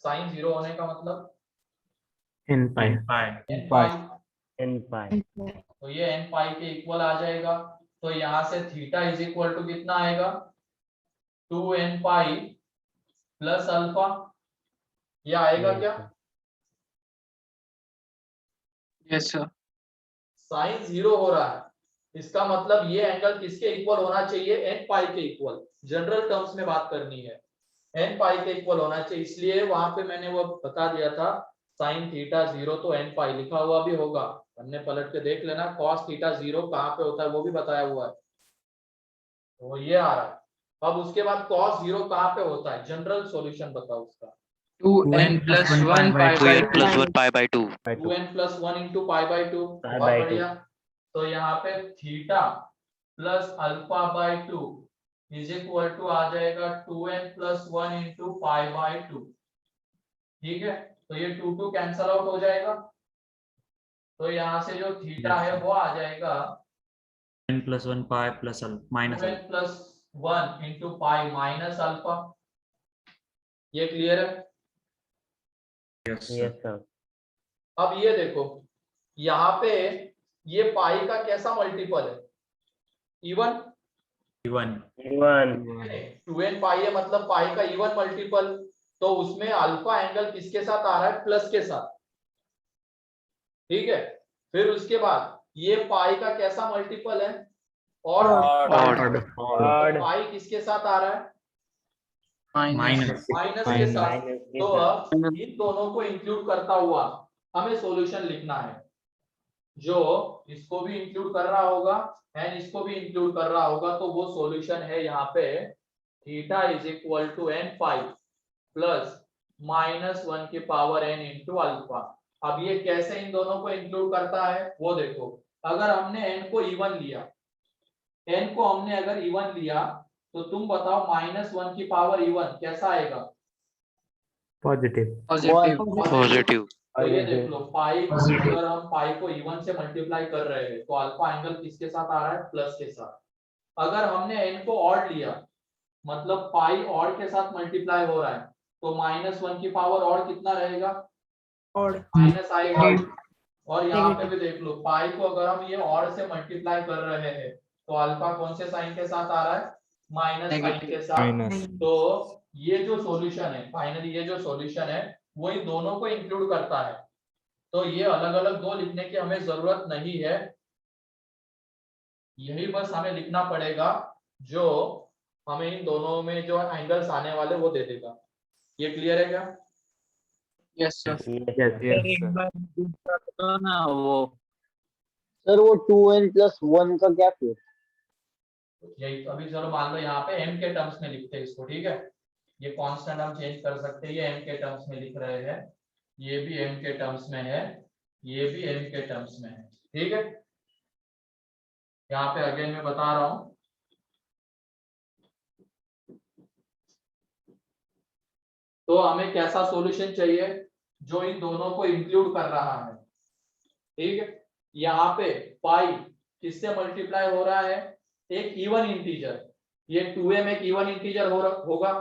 साइन 0 होने का मतलब n pi. n पाई, n pi तो ये n पाई के इक्वल आ जाएगा। तो यहाँ से थीटा इज इक्वल टू कितना आएगा, 2n पाई प्लस अल्फा, ये आएगा क्या? Yes sir. साइन 0 हो रहा है, इसका मतलब ये एंगल किसके इक्वल होना चाहिए, n पाई के इक्वल, जनरल टर्म्स में बात करनी है, n पाई के इक्वल होना चाहिए। इसलिए वहां पे मैंने वो बता दिया था, साइन थीटा 0 तो n पाई लिखा हुआ भी होगा, हमने पलट के देख लेना, cos थीटा 0 कहाँ पे होता है वो भी बताया हुआ है, तो ये आ रहा है। अब उसके बाद cos 0 कहाँ पे होता है, जनरल सॉल्यूशन बताओ उसका, 2n plus 1 pi by 2 plus 1 pi by 2 2n plus 1 into pi by 2, Pi बहुत by 2। बढ़िया। तो यहाँ पे theta plus alpha by 2 is equal to आ जाएगा 2n plus 1 into pi by 2, ठीक है। तो ये 2 कैंसल आउट हो जाएगा, तो यहाँ से जो थीटा है वो आ जाएगा n plus 1 pi plus minus 2n plus 1 into pi minus alpha. ये क्लियर है? yes yes sir अब ये देखो, यहाँ पे ये पाई का कैसा मल्टीपल है, इवन, even 1 2n पाई है मतलब पाई का इवन मल्टीपल, तो उसमें अल्फा एंगल किसके साथ आ रहा है, प्लस के साथ, ठीक है, फिर उसके बाद ये पाई का कैसा मल्टीपल है, और Odd. पाई किसके साथ आ रहा है, माइनस माइनस के साथ। Minus के तो साथ. अब इन दोनों को इंक्लूड करता हुआ हमें सॉल्यूशन लिखना है, जो इसको भी इंक्लूड कर रहा होगा एंड इसको भी इंक्लूड कर रहा होगा। तो वो सॉल्यूशन है यहाँ पे theta is equal to n five plus -1 की पावर n इंटू अल्फा। अब ये कैसे इन दोनों को इंक्लूड करता है वो देखो। अगर हमने n को इवन लिया, n को हमने अगर इवन लिया तो तुम बताओ -1 की पावर इवन कैसा आएगा, पॉजिटिव। पॉजिटिव तो ये देख लो पाई, Positive. अगर हम पाई को इवन से मल्टीप्लाई कर रहे हैं तो अल्फा एंगल किसके साथ आ रहा है, प्लस के साथ। अगर हमने n को ऑड लिया, मतलब पाई ऑड के साथ मल्टीप्लाई हो रहा है, तो -1 की पावर ऑड कितना रहेगा, Odd. माइनस आएगा। और यहाँ पे भी देख लो पाई को अगर हम ये ऑड से मल्टीप्लाई कर रहे हैं तो अल्फा कौन से साइन के साथ आ रहा है, माइनस साइन के साथ। तो ये जो सॉल्यूशन है, फाइनली ये जो सॉल्यूशन है वो इन दोनों को इंक्लूड करता है। तो ये अलग अलग दो लिखने की हमें जरूरत नहीं है, यही बस हमें लिखना पड़ेगा जो हमें इन दोनों में जो एंगल्स आने वाले वो दे देगा। ये क्लियर है क्या? Yes sir. Yes, ना वो सर वो 2n+1 का क्या फिर? यही अभी चलो मान लो यहाँ पे m के टर्म्स में लिखते हैं इसको, ठीक है। ये कांस्टेंट हम चेंज कर सकते हैं, ये m के टर्म्स में लिख रहे हैं, ये भी m के टर्म्स में है, ये भी m के टर्म्स में है, ठीक है। यहाँ पे अगेन मैं बता रहा हूँ, तो हमें कैसा सॉल्यूशन चाहिए जो इन दोनों को इंक्लूड कर रहा है, ठीक है। यहाँ पे पाई किससे मल्टीप्लाई हो रहा है, एक इवन इंटीजर, ये 2m एक इवन इंटीजर होगा,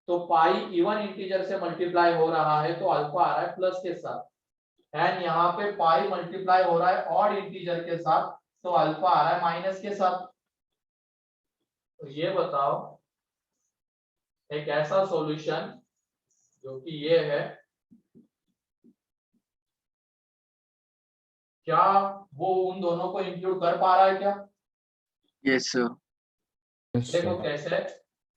तो पाई इवन इंटीजर से मल्टीप्लाई हो रहा है तो अल्फा आ रहा है प्लस के साथ, एंड यहाँ पे पाई मल्टीप्लाई हो रहा है ऑड इंटीजर के साथ तो अल्फा आ रहा है माइनस के साथ। तो ये बताओ एक ऐसा सॉल्यूशन जो कि ये है, क्या वो उन दोनों को इंक्लूड कर पा रहा है क्या? Yes sir. देखो कैसे,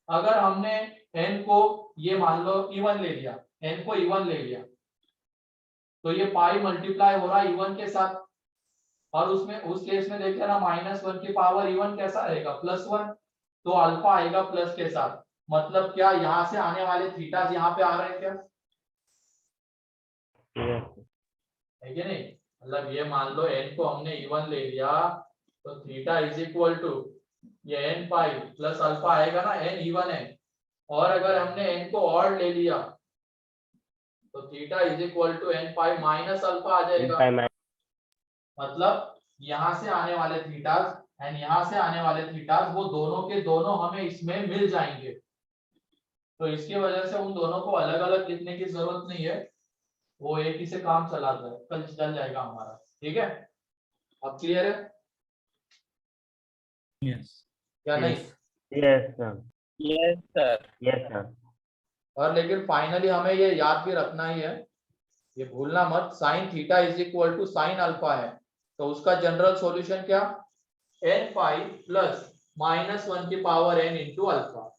अगर हमने n को ये मान लो इवन ले लिया, n को इवन ले लिया तो ये पाई मल्टीप्लाई हो रहा है इवन के साथ, और उसमें उस केस में देख लेना -1 की पावर इवन कैसा रहेगा, +1, तो अल्फा आएगा प्लस के साथ। मतलब क्या यहाँ से आने वाले थीटास यहाँ पे आ रहे हैं क्या, है कि नहीं? मतलब ये मान लो n को हमने इवन ले लिया तो थीटा इज इक्वल टू ये n पाई प्लस अल्फा आएगा ना, n इवन है। और अगर हमने n को ऑड ले लिया तो theta is equal to n pi minus alpha आ जाएगा। मतलब यहाँ से आने वाले थीटास एंड यहाँ से आने वाले थीटास वो दोनों के दोनों हमें इसमें मिल जाएंगे। तो इसकी वजह से उन दोनों को अलग अलग लिखने की जरूरत नहीं है, वो एक ही से काम चल जाएगा हमारा, ठीक है। अब क्लियर है यस क्या नहीं? Yes, sir. Yes sir. Yes, sir. और लेकिन फाइनली हमें ये याद भी रखना ही है, ये भूलना मत, sine theta is equal to sine alpha है, तो उसका जनरल सॉल्यूशन क्या, n फाई प्लस -1 की पावर n इंटू अल्फा।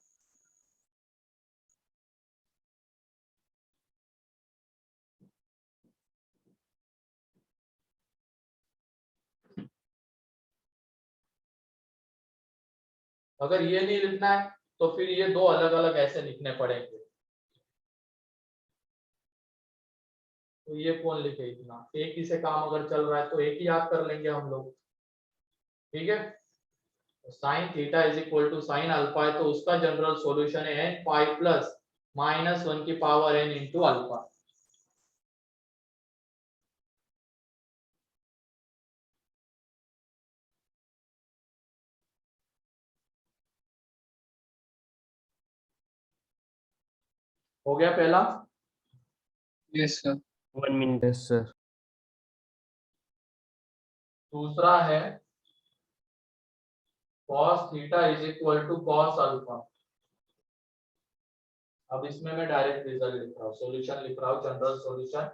अगर ये नहीं लिखना है तो फिर ये दो अलग अलग ऐसे लिखने पड़ेंगे। तो ये कौन लिखे इतना, एक ही से काम अगर चल रहा है तो एक ही याद कर लेंगे हम लोग, ठीक है। Sine theta is equal to sine alpha है तो उसका जनरल सॉल्यूशन है n पाई प्लस -1 की पावर n इंटू अल्फा। हो गया पहला। Yes sir. 1 minute. yes sir. दूसरा है cos theta is equal to cos alpha. अब इसमें मैं डायरेक्ट रिजल्ट लिख रहा हूँ, सॉल्यूशन लिख रहा हूँ, जनरल सॉल्यूशन।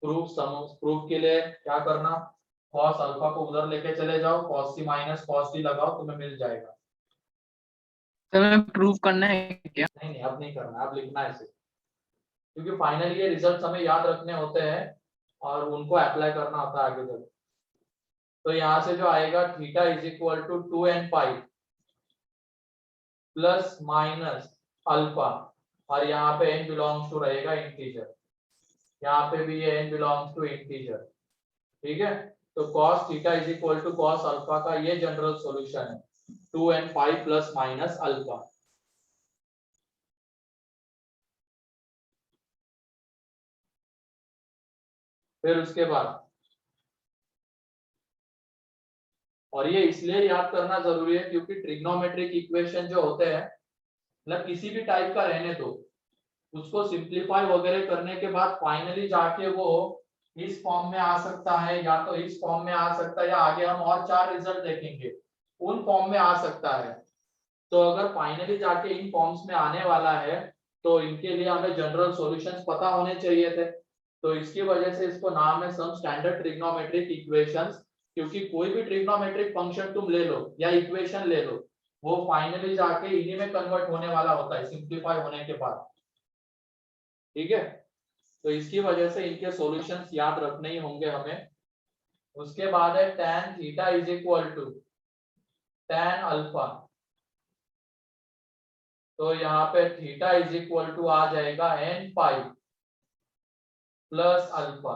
प्रूफ के लिए क्या करना, cos अल्फा को उधर लेके चले जाओ, cos c minus cos d लगाओ, तुम्हें मिल जाएगा। तो हमें प्रूव करना है क्या? नहीं अब नहीं करना, अब लिखना है इसे, क्योंकि फाइनली ये रिजल्ट हमें याद रखने होते हैं और उनको अप्लाई करना होता है आगे तक। तो यहाँ से जो आएगा theta is equal to 2n pi plus minus alpha, और यहाँ पे n बिलोंग्स टू रहेगा इंटीजर, यहाँ पे भी ये n बिलोंग्स टू इंटीजर, ठीक है। तो cos theta is equal to cos alpha का ये जनरल सॉल्यूशन है, 2n pi plus minus alpha. फिर उसके बाद, और ये इसलिए याद करना जरूरी है क्योंकि ट्रिग्नोमेट्रिक इक्वेशन जो होते हैं, मतलब किसी भी टाइप का रहने दो, उसको सिंप्लीफाई वगैरह करने के बाद फाइनली जाके वो इस फॉर्म में आ सकता है, या तो इस फॉर्म में आ सकता है, या आगे हम और 4 रिजल्ट देखेंगे उन फॉर्म में आ सकता है। तो अगर फाइनली जाके इन फॉर्म्स में आने वाला है तो इनके लिए हमें जनरल सॉल्यूशंस पता होने चाहिए थे। तो इसकी वजह से इसको नाम है सम स्टैंडर्ड ट्रिग्नोमेट्रिक इक्वेशंस, क्योंकि कोई भी ट्रिग्नोमेट्रिक फंक्शन तुम ले लो या इक्वेशन ले लो, वो फाइनली जाके इन्हीं में कन्वर्ट होने वाला होता है सिंप्लीफाई होने के बाद, ठीक है। तो इसकी वजह से इनके सॉल्यूशंस याद रखने ही होंगे हमें। उसके बाद है tan theta is equal to tan alpha, तो यहाँ पे थीटा इज इक्वल टू आ जाएगा n pi plus alpha,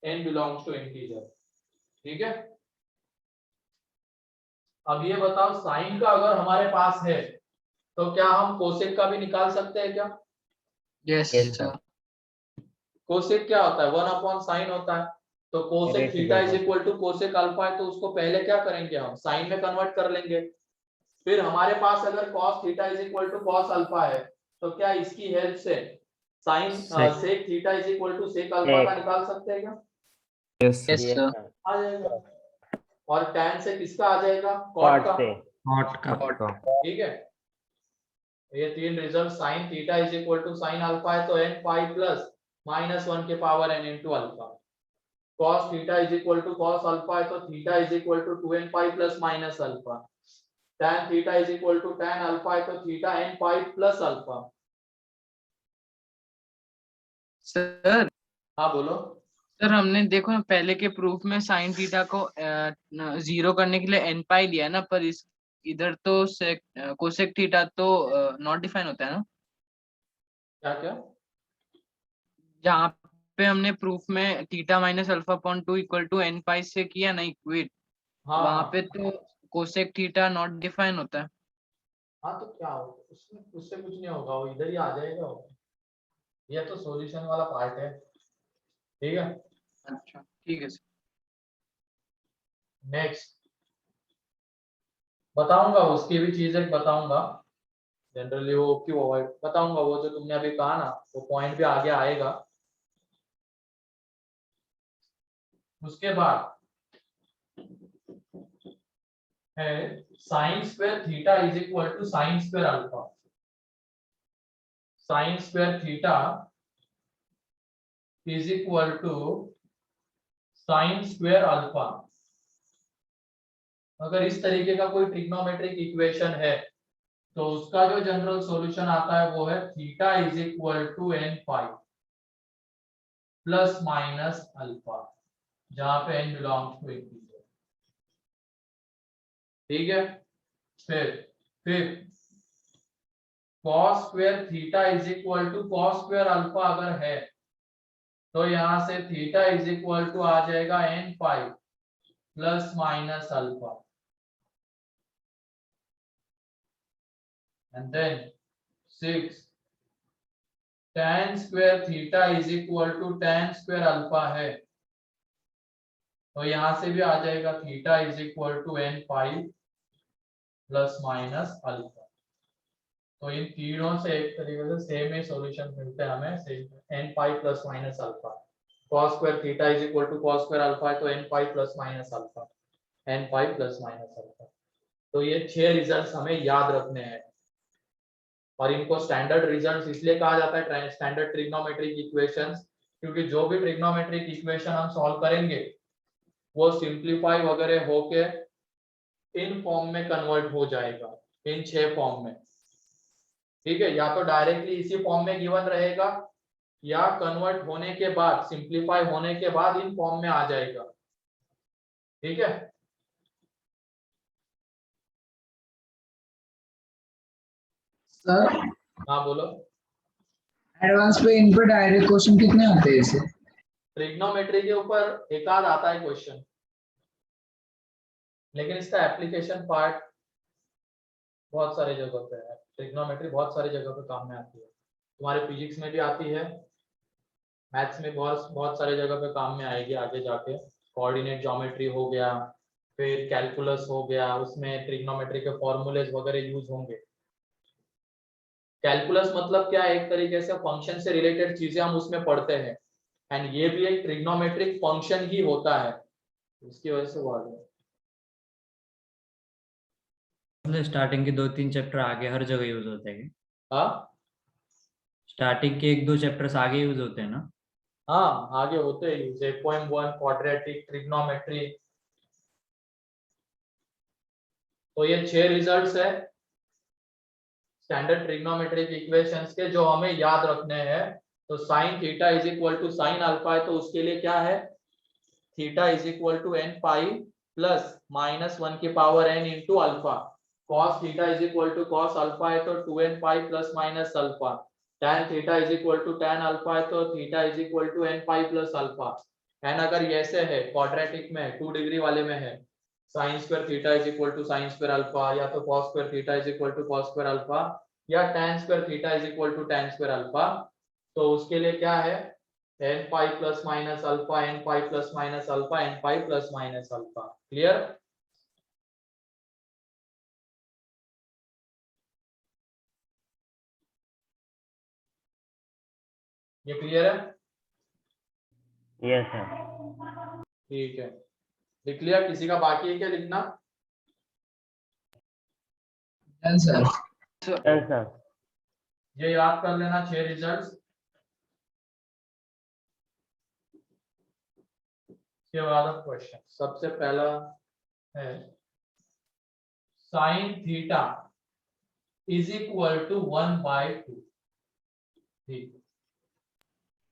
n belongs to integer, ठीक है। अब ये बताओ साइन का अगर हमारे पास है तो क्या हम कोसेक का भी निकाल सकते हैं क्या? Yes Yes, sir. कोसेक क्या होता है? 1 साइन होता है। तो cosec theta is equal to cosec alpha है, तो उसको पहले क्या करेंगे, हम साइन में कन्वर्ट कर लेंगे। फिर हमारे पास अगर cos theta is equal to cos alpha है, तो क्या इसकी हेल्प से sine sec theta is equal to sec alpha का निकाल सकते हैं क्या? Yes yes Yes, sir. sir. आ जाएगा। और tan से किसका आ जाएगा? Cot cot का, से. नॉट का ठीक है। ये 3 result, sine theta is equal to sine alpha है तो n पाई प्लस माइनस 1 के power n into alpha. cos theta is equal to cos alpha है तो theta is equal to 2n pi plus minus alpha. tan theta is equal to tan alpha है तो theta n pi plus alpha. Sir हाँ बोलो। Sir हमने देखो ना पहले के प्रूफ में साइन थीटा को 0 करने के लिए n पाई लिया ना, पर इस इधर तो कोसेक थीटा तो नॉट डिफाइन होता है ना। क्या क्या? जहाँ पे हमने प्रूफ में theta minus alpha upon 2 equal to n pi से किया ना इक्वेट, हाँ वहां हाँ पे तो कोसेक थीटा नॉट डिफाइन होता है। हाँ, तो क्या होगा उसमें, उससे कुछ नहीं होगा, वो इधर ही आ जाएगा वो। ये तो सॉल्यूशन वाला पार्ट है, ठीक है। अच्छा ठीक है सर। नेक्स्ट बताऊंगा, उसकी भी चीजें बताऊंगा, जनरली वो क्यों अवॉइड बताऊंगा, वो जो तुमने अभी कहा ना वो पॉइंट भी आगे आएगा। उसके बाद है sine square theta is equal to sine square alpha. Sine square theta is equal to sine square alpha. अगर इस तरीके का कोई ट्रिग्नोमेट्रिक इक्वेशन है तो उसका जो जनरल सॉल्यूशन आता है वो है theta is equal to n pi plus minus alpha, जहां पे n बिलोंग्स टू इंटीजर, ठीक है। फिर cos square theta is equal to cos square alpha अगर है तो यहां से थीटा इज इक्वल टू आ जाएगा n pi plus minus alpha, and then 6 tan square theta is equal to tan square alpha है तो यहां से भी आ जाएगा theta is equal to n pi plus minus alpha. तो इन तीनों से एक तरीके से सेम ही सॉल्यूशन मिलते हैं हमें, n pi plus minus alpha. cos square theta is equal to cos square alpha है तो n pi plus minus alpha, n pi plus minus alpha. तो ये 6 रिजल्ट्स हमें याद रखने हैं। और इनको स्टैंडर्ड रिजल्ट्स इसलिए कहा जाता है स्टैंडर्ड ट्रिग्नोमेट्रिक इक्वेशंस, क्योंकि जो भी ट्रिग्नोमेट्रिक इक्वेशन हम सॉल्व करेंगे वो सिंप्लीफाई वगैरह होके इन फॉर्म में कन्वर्ट हो जाएगा, इन 6 फॉर्म में। ठीक है, या तो डायरेक्टली इसी फॉर्म में गिवन रहेगा या कन्वर्ट होने के बाद, सिंप्लीफाई होने के बाद इन फॉर्म में आ जाएगा। ठीक है, सर हाँ बोलो। एडवांस पे इन पे डायरेक्ट क्वेश्चन कितने आते हैं इसे? ट्रिग्नोमेट्री के ऊपर एक आध आता है क्वेश्चन, लेकिन इसका एप्लीकेशन पार्ट बहुत सारे जगह पे है। ट्रिग्नोमेट्री बहुत सारी जगह पे काम में आती है, तुम्हारे फिजिक्स में भी आती है, मैथ्स में बहुत बहुत सारे जगह पे काम में आएगी आगे जाके। कोऑर्डिनेट ज्योमेट्री हो गया, फिर कैलकुलस हो गया, उसमें ट्रिग्नोमेट्री के फॉर्मूलेज वगैरह यूज होंगे। कैलकुलस मतलब क्या है, एक तरीके से फंक्शन से रिलेटेड चीजें हम उसमें पढ़ते हैं, एंड ये भी एक ट्रिग्नोमेट्रिक फंक्शन ही होता है, इसकी वजह से वो आ गया। मतलब स्टार्टिंग के 2-3 चैप्टर आगे हर जगह यूज होते हैं? हाँ स्टार्टिंग के 1-2 चैप्टर्स आगे यूज होते हैं ना? हाँ, आगे होते हैं यूज, 8.1 क्वाड्रेटिक ट्रिग्नोमेट्री। तो ये 6 रिजल्ट्स है स्टैंडर्ड ट्रिग्नोमेट्रिक इक्वेशंस के, जो हमें याद रखने हैं। तो sine theta is equal to sine alpha है, तो उसके लिए क्या है, theta is equal to n pi plus -1 की power n into alpha. cos theta is equal to cos alpha है, तो 2n pi plus minus alpha. tan theta is equal to tan alpha है, तो theta is equal to n pi plus alpha. And अगर ऐसे है quadratic में 2 degree वाले में है, sine square theta is equal to sine square alpha, या तो cos square theta is equal to cos square alpha, या tan square theta is equal to tan square alpha. तो उसके लिए क्या है, n pi plus minus alpha, n pi plus minus alpha, n pi plus minus alpha. Clear? ये clear है? Yes sir. ठीक है, लिख लिया? किसी का बाकी है क्या लिखना? Done sir. Yes sir. ये याद कर लेना 6 रिजल्ट्स के बाद अब क्वेश्चन। सबसे पहला है sine theta is equal to 1/2। ठीक,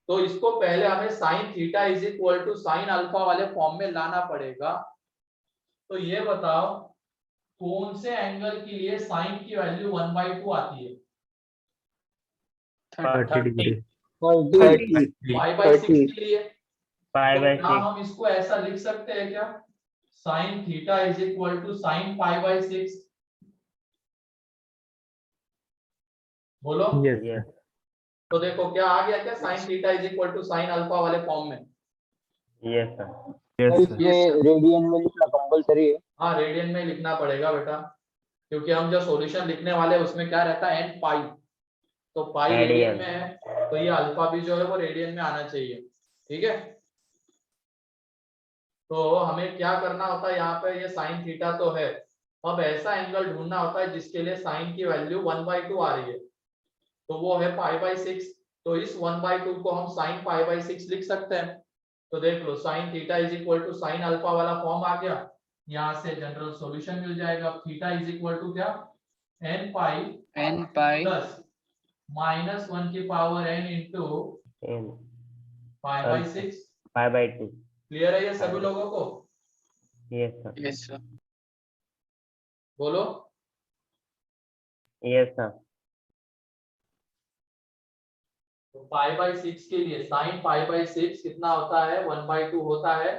तो इसको पहले हमें sine theta is equal to sine alpha वाले फॉर्म में लाना पड़ेगा। तो ये बताओ कौन से एंगल के लिए साइन की वैल्यू 1/2 आती है? 30 डिग्री। 30 y/6 के लिए। पाई तो बाई क्या हम इसको ऐसा लिख सकते हैं क्या, sine theta is equal to sine π/6? बोलो। यस यस तो देखो क्या आ गया, क्या sine theta is equal to sine alpha वाले फॉर्म में? Yes sir. और यस इसमें रेडियन में लिखना कंपलसरी है? हाँ, रेडियन में लिखना पड़ेगा बेटा, क्योंकि हम जो सॉल्यूशन लिखने वाले हैं उसमें क्या रहता है, n पाई। तो पाई रेडियन में है, तो ये अल्फा भी जो है वो रेडियन में आना चाहिए। ठीक है, तो हमें क्या करना होता है, यहाँ पे ये साइन थीटा तो है, अब ऐसा एंगल ढूंढना होता है जिसके लिए साइन की वैल्यू 1/2 आ रही है, तो वो है π/6। तो इस 1/2 को हम साइन π/6 लिख सकते हैं। तो देख लो, sine theta is equal to sine alpha वाला फॉर्म आ गया, यहाँ से जनरल सॉल्यूशन मिल जाएगा। थीटा इज इक्वल टू क्या, n पाई प्लस -1 की power n into π/6। Pi by 2। Clear है ये सभी लोगों को? Yes sir. Yes sir. बोलो। Yes sir. तो π/6 के लिए साइन π/6 कितना होता है, 1/2 होता है।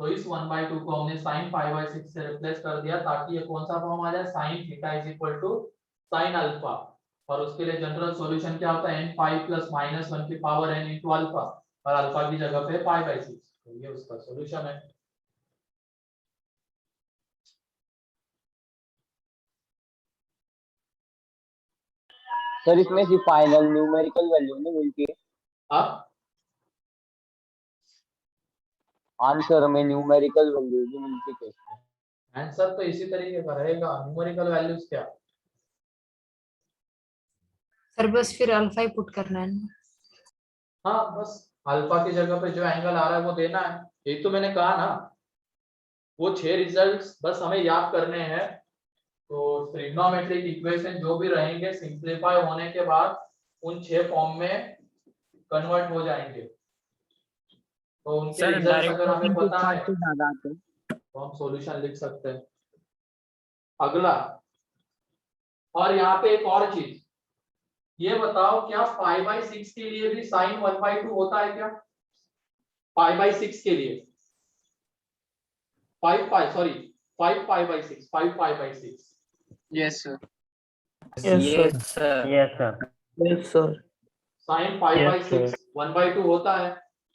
तो इस 1/2 को हमने साइन π/6 से रिप्लेस कर दिया, ताकि ये कौन सा फॉर्म आ जाए, sine theta is equal to sine alpha. और उसके लिए जनरल सॉल्यूशन क्या होता है, n पाई प्लस -1 की पावर n इंटू अल्फा, और अल्फा की जगह पे π/6। तो ये उसका सॉल्यूशन है। सर इसमें सिर्फ फाइनल न्यूमेरिकल वैल्यू नहीं मिलती है, अब आंसर में न्यूमेरिकल वैल्यू भी मिलती कैसे? आंसर तो इसी तरीके का रहेगा, न्यूमेरिकल वैल्यूज क्या, सर बस फिर अल्फा ही पुट करना है ना? हाँ बस अल्फा की जगह पे जो एंगल आ रहा है वो देना है, यही तो मैंने कहा ना। वो 6 रिजल्ट्स बस हमें याद करने हैं। तो ट्रिग्नोमेट्रिक इक्वेशन जो भी रहेंगे सिंप्लीफाई होने के बाद उन 6 फॉर्म में कन्वर्ट हो जाएंगे। तो उनके रिजल्ट्स अगर हमें पता है तो हम सॉल्यूशन लिख सकते हैं। अगला, और यहाँ पे एक और चीज, ये बताओ क्या 5/6 के लिए भी साइन 1/2 होता है क्या? 5/6 के लिए 5/6 yes sir. Yes, sir. Sine 5/6 1/2 होता है।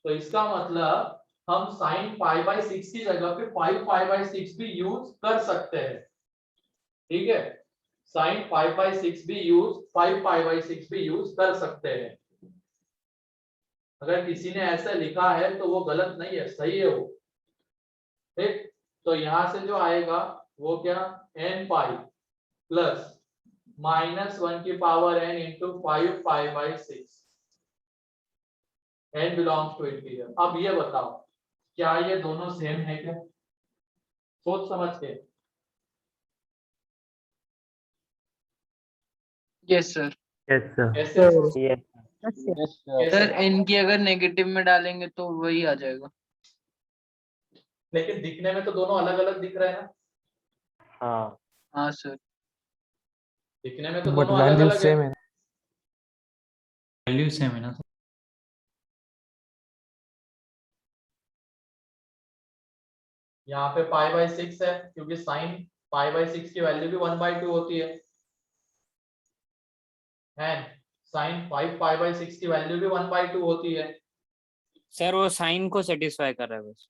तो इसका मतलब हम साइन 5/6 की जगह पे 5/6 भी यूज कर सकते हैं। ठीक है, साइन 5/6 भी यूज 5/6 भी यूज कर सकते हैं। अगर किसी ने ऐसा लिखा है तो वो गलत नहीं है, सही है वो। ठीक, तो यहां से जो आएगा वो क्या, n पाई प्लस -1 की power n into 5/6, n belongs to integer. अब ये बताओ क्या ये दोनों सेम है क्या? सोच समझ के। Yes sir. Yes, sir. ऐसे Yes. Yes, सर n की अगर नेगेटिव में डालेंगे तो वही आ जाएगा। लेकिन दिखने में तो दोनों अलग अलग दिख रहे हैं ना। हाँ. हाँ सर। दिखने में तो But दोनों अलग value अलग same है। है। वैल्यू सेम है ना? यहाँ पे π/6 है क्योंकि साइन π/6 की वैल्यू भी 1/2 होती है, एंड साइन 5π/6 की वैल्यू भी 1/2 होती है। सर वो साइन को सेटिस्फाई कर रहा है बस।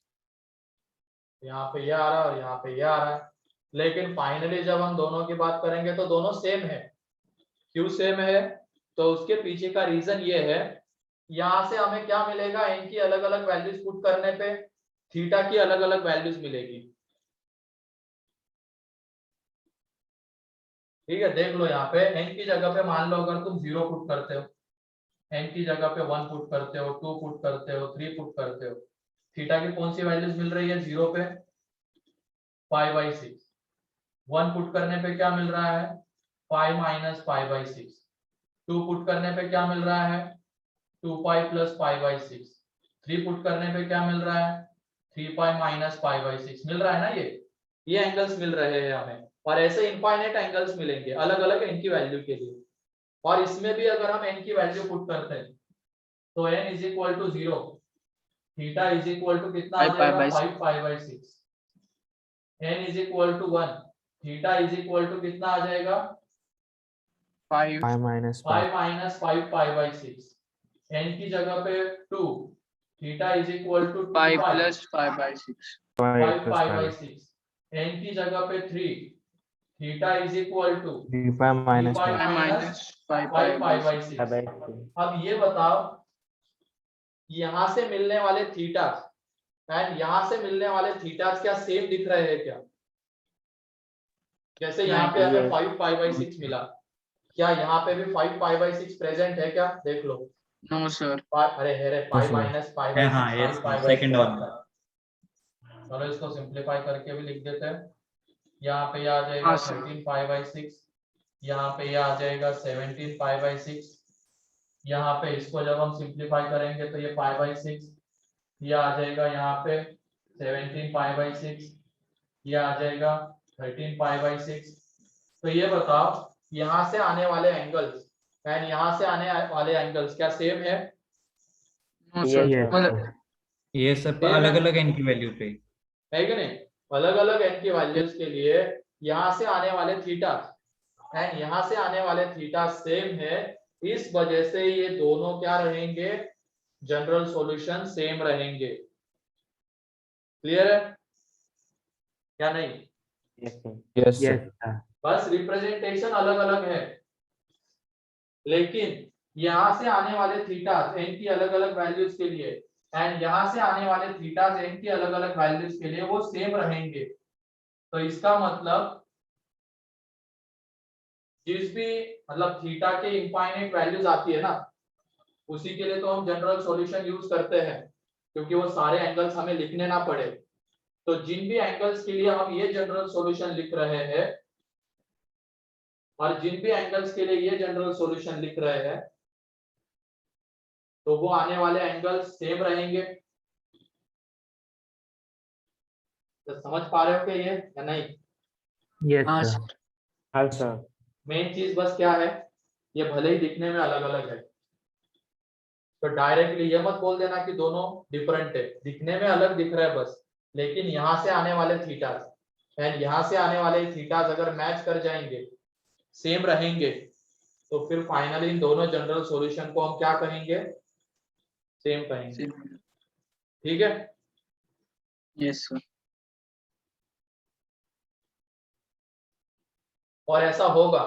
यहाँ पे ये आ रहा है और यहाँ पे ये आ रहा है, लेकिन फाइनली जब हम दोनों की बात करेंगे तो दोनों सेम है। क्यों सेम है? तो उसके पीछे का रीजन ये है, यहाँ से हमें क्या मिलेगा, इनकी अलग अलग वैल्यूज पुट करने पे थीटा की अलग अलग वैल्यूज मिलेगी। ठीक है, देख लो यहाँ पे n की जगह पे मान लो अगर तुम 0 पुट करते हो, n की जगह पे 1 पुट करते हो, 2 पुट करते हो, 3 पुट करते हो, थीटा की कौन सी वैल्यूज मिल रही है 0 पे? 5/6। 1 पुट करने पे क्या मिल रहा है? 5 - 5/6। 2 पुट करने पे क्या मिल रहा है? 2π + 5/6। 3 पुट करने पे क्या मिल रहा है? 3π - 5/6 मिल रहा है ना। ये एंगल्स मिल रहे हैं हमें, और ऐसे इनफाइनाइट एंगल्स मिलेंगे अलग अलग n की वैल्यू के लिए। और इसमें भी अगर हम n की वैल्यू पुट करते हैं तो n = 0, थीटा = कितना आ जाएगा? 5π/6। n = 1, थीटा = कितना आ जाएगा? 5 5 minus 5 5. - 5π/6। n की जगह पे 2, थीटा = 5 2π + 5/6। 5 plus 5. 5π/6। n की जगह पे 3, थीटा = 3 minus 3π 5. - 5π/6। अब ये बताओ यहाँ से मिलने वाले थीटा एंड यहाँ से मिलने वाले थीटा क्या सेम दिख रहे हैं क्या? जैसे यहाँ पे हमें 5π/6 मिला, क्या यहाँ पे भी 5π/6 प्रेजेंट है क्या? देख लो। No sir. अरे pi Yes, sir. - π/6 हाँ, yes, 5π/6 second one. चलो इसको सिंप्लीफाई करके भी लिख देते हैं। यहाँ पे ये आ जाएगा हाँ, sir. 13π/6, यहाँ पे ये आ जाएगा 17π/6। यहाँ पे इसको जब हम सिंप्लीफाई करेंगे तो ये π/6, ये आ जाएगा यहाँ पे 17π/6, ये आ जाएगा 13π/6। तो ये बताओ यहाँ से आने वाले एंगल्स एंड यहाँ से आने वाले एंगल्स क्या सेम है? No sir. Yes, मतलब sir. ये सब Same अलग है। अलग n की वैल्यू पे। है कि नहीं? अलग अलग n की वैल्यूज के लिए यहाँ से आने वाले थीटा एंड यहाँ से आने वाले थीटा सेम है, इस वजह से ये दोनों क्या रहेंगे? जनरल सॉल्यूशन सेम रहेंगे। क्लियर है या नहीं? yes, Yes, sir. बस रिप्रेजेंटेशन अलग अलग है, लेकिन यहाँ से आने वाले थीटा n की अलग अलग वैल्यूज के लिए एंड यहाँ से आने वाले थीटा n की अलग अलग वैल्यूज के लिए वो सेम रहेंगे। तो इसका मतलब जिस भी मतलब थीटा के इनफाइनाइट वैल्यूज आती है ना, उसी के लिए तो हम जनरल सॉल्यूशन यूज करते हैं, क्योंकि वो सारे एंगल्स हमें लिखने ना पड़े। तो जिन भी एंगल्स के लिए हम ये जनरल सॉल्यूशन लिख रहे हैं और जिन भी एंगल्स के लिए ये जनरल सॉल्यूशन लिख रहे हैं, तो वो आने वाले एंगल्स सेम रहेंगे। तो समझ पा रहे हो क्या ये या नहीं? Yes, हाँ sir. सर। हाँ सर। मेन चीज बस क्या है, ये भले ही दिखने में अलग अलग है, तो डायरेक्टली ये मत बोल देना कि दोनों डिफरेंट है। दिखने में अलग दिख रहा है बस, लेकिन यहाँ से आने वाले थीटास एंड यहाँ से आने वाले थीटास अगर मैच कर जाएंगे, सेम रहेंगे, तो फिर फाइनली इन दोनों जनरल सॉल्यूशन को हम क्या कहेंगे? सेम कहेंगे। ठीक है? Yes sir. और ऐसा होगा,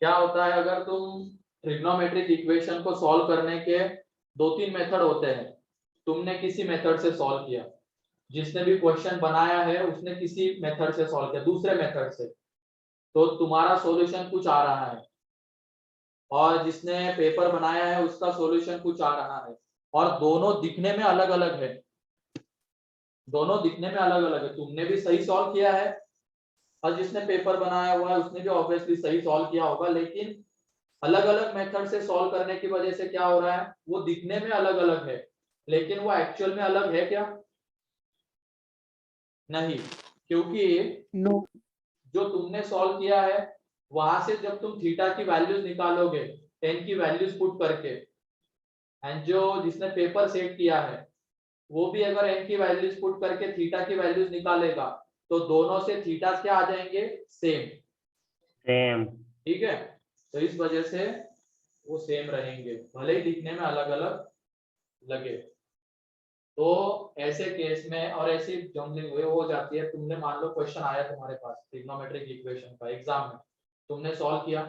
क्या होता है अगर तुम ट्रिग्नोमेट्रिक इक्वेशन को सॉल्व करने के 2-3 मेथड होते हैं। तुमने किसी मेथड से सॉल्व किया, जिसने भी क्वेश्चन बनाया है उसने किसी मेथड से सॉल्व किया, दूसरे मेथड से, तो तुम्हारा सॉल्यूशन कुछ आ रहा है, और जिसने पेपर बनाया है उसका सॉल्यूशन कुछ आ रहा है, और दोनों दिखने में अलग अलग है। दोनों दिखने में अलग अलग है। तुमने भी सही सॉल्व किया है और जिसने पेपर बनाया हुआ है उसने भी ऑब्वियसली सही सॉल्व किया होगा, लेकिन अलग अलग मेथड से सॉल्व करने की वजह से क्या हो रहा है, वो दिखने में अलग अलग है, लेकिन वो एक्चुअल में अलग है क्या? नहीं, क्योंकि जो तुमने सॉल्व किया है वहां से जब तुम थीटा की वैल्यूज निकालोगे n की वैल्यूज पुट करके, एंड जो जिसने पेपर सेट किया है वो भी अगर n की वैल्यूज पुट करके थीटा की वैल्यूज निकालेगा, तो दोनों से थीटा क्या आ जाएंगे? सेम। सेम। ठीक है, तो इस वजह से वो सेम रहेंगे, भले ही दिखने में अलग अलग लगे। तो ऐसे केस में और ऐसी जंबलिंग हुए हो जाती है। तुमने मान लो क्वेश्चन आया तुम्हारे पास ट्रिग्नोमेट्रिक इक्वेशन का एग्जाम में, तुमने सॉल्व किया,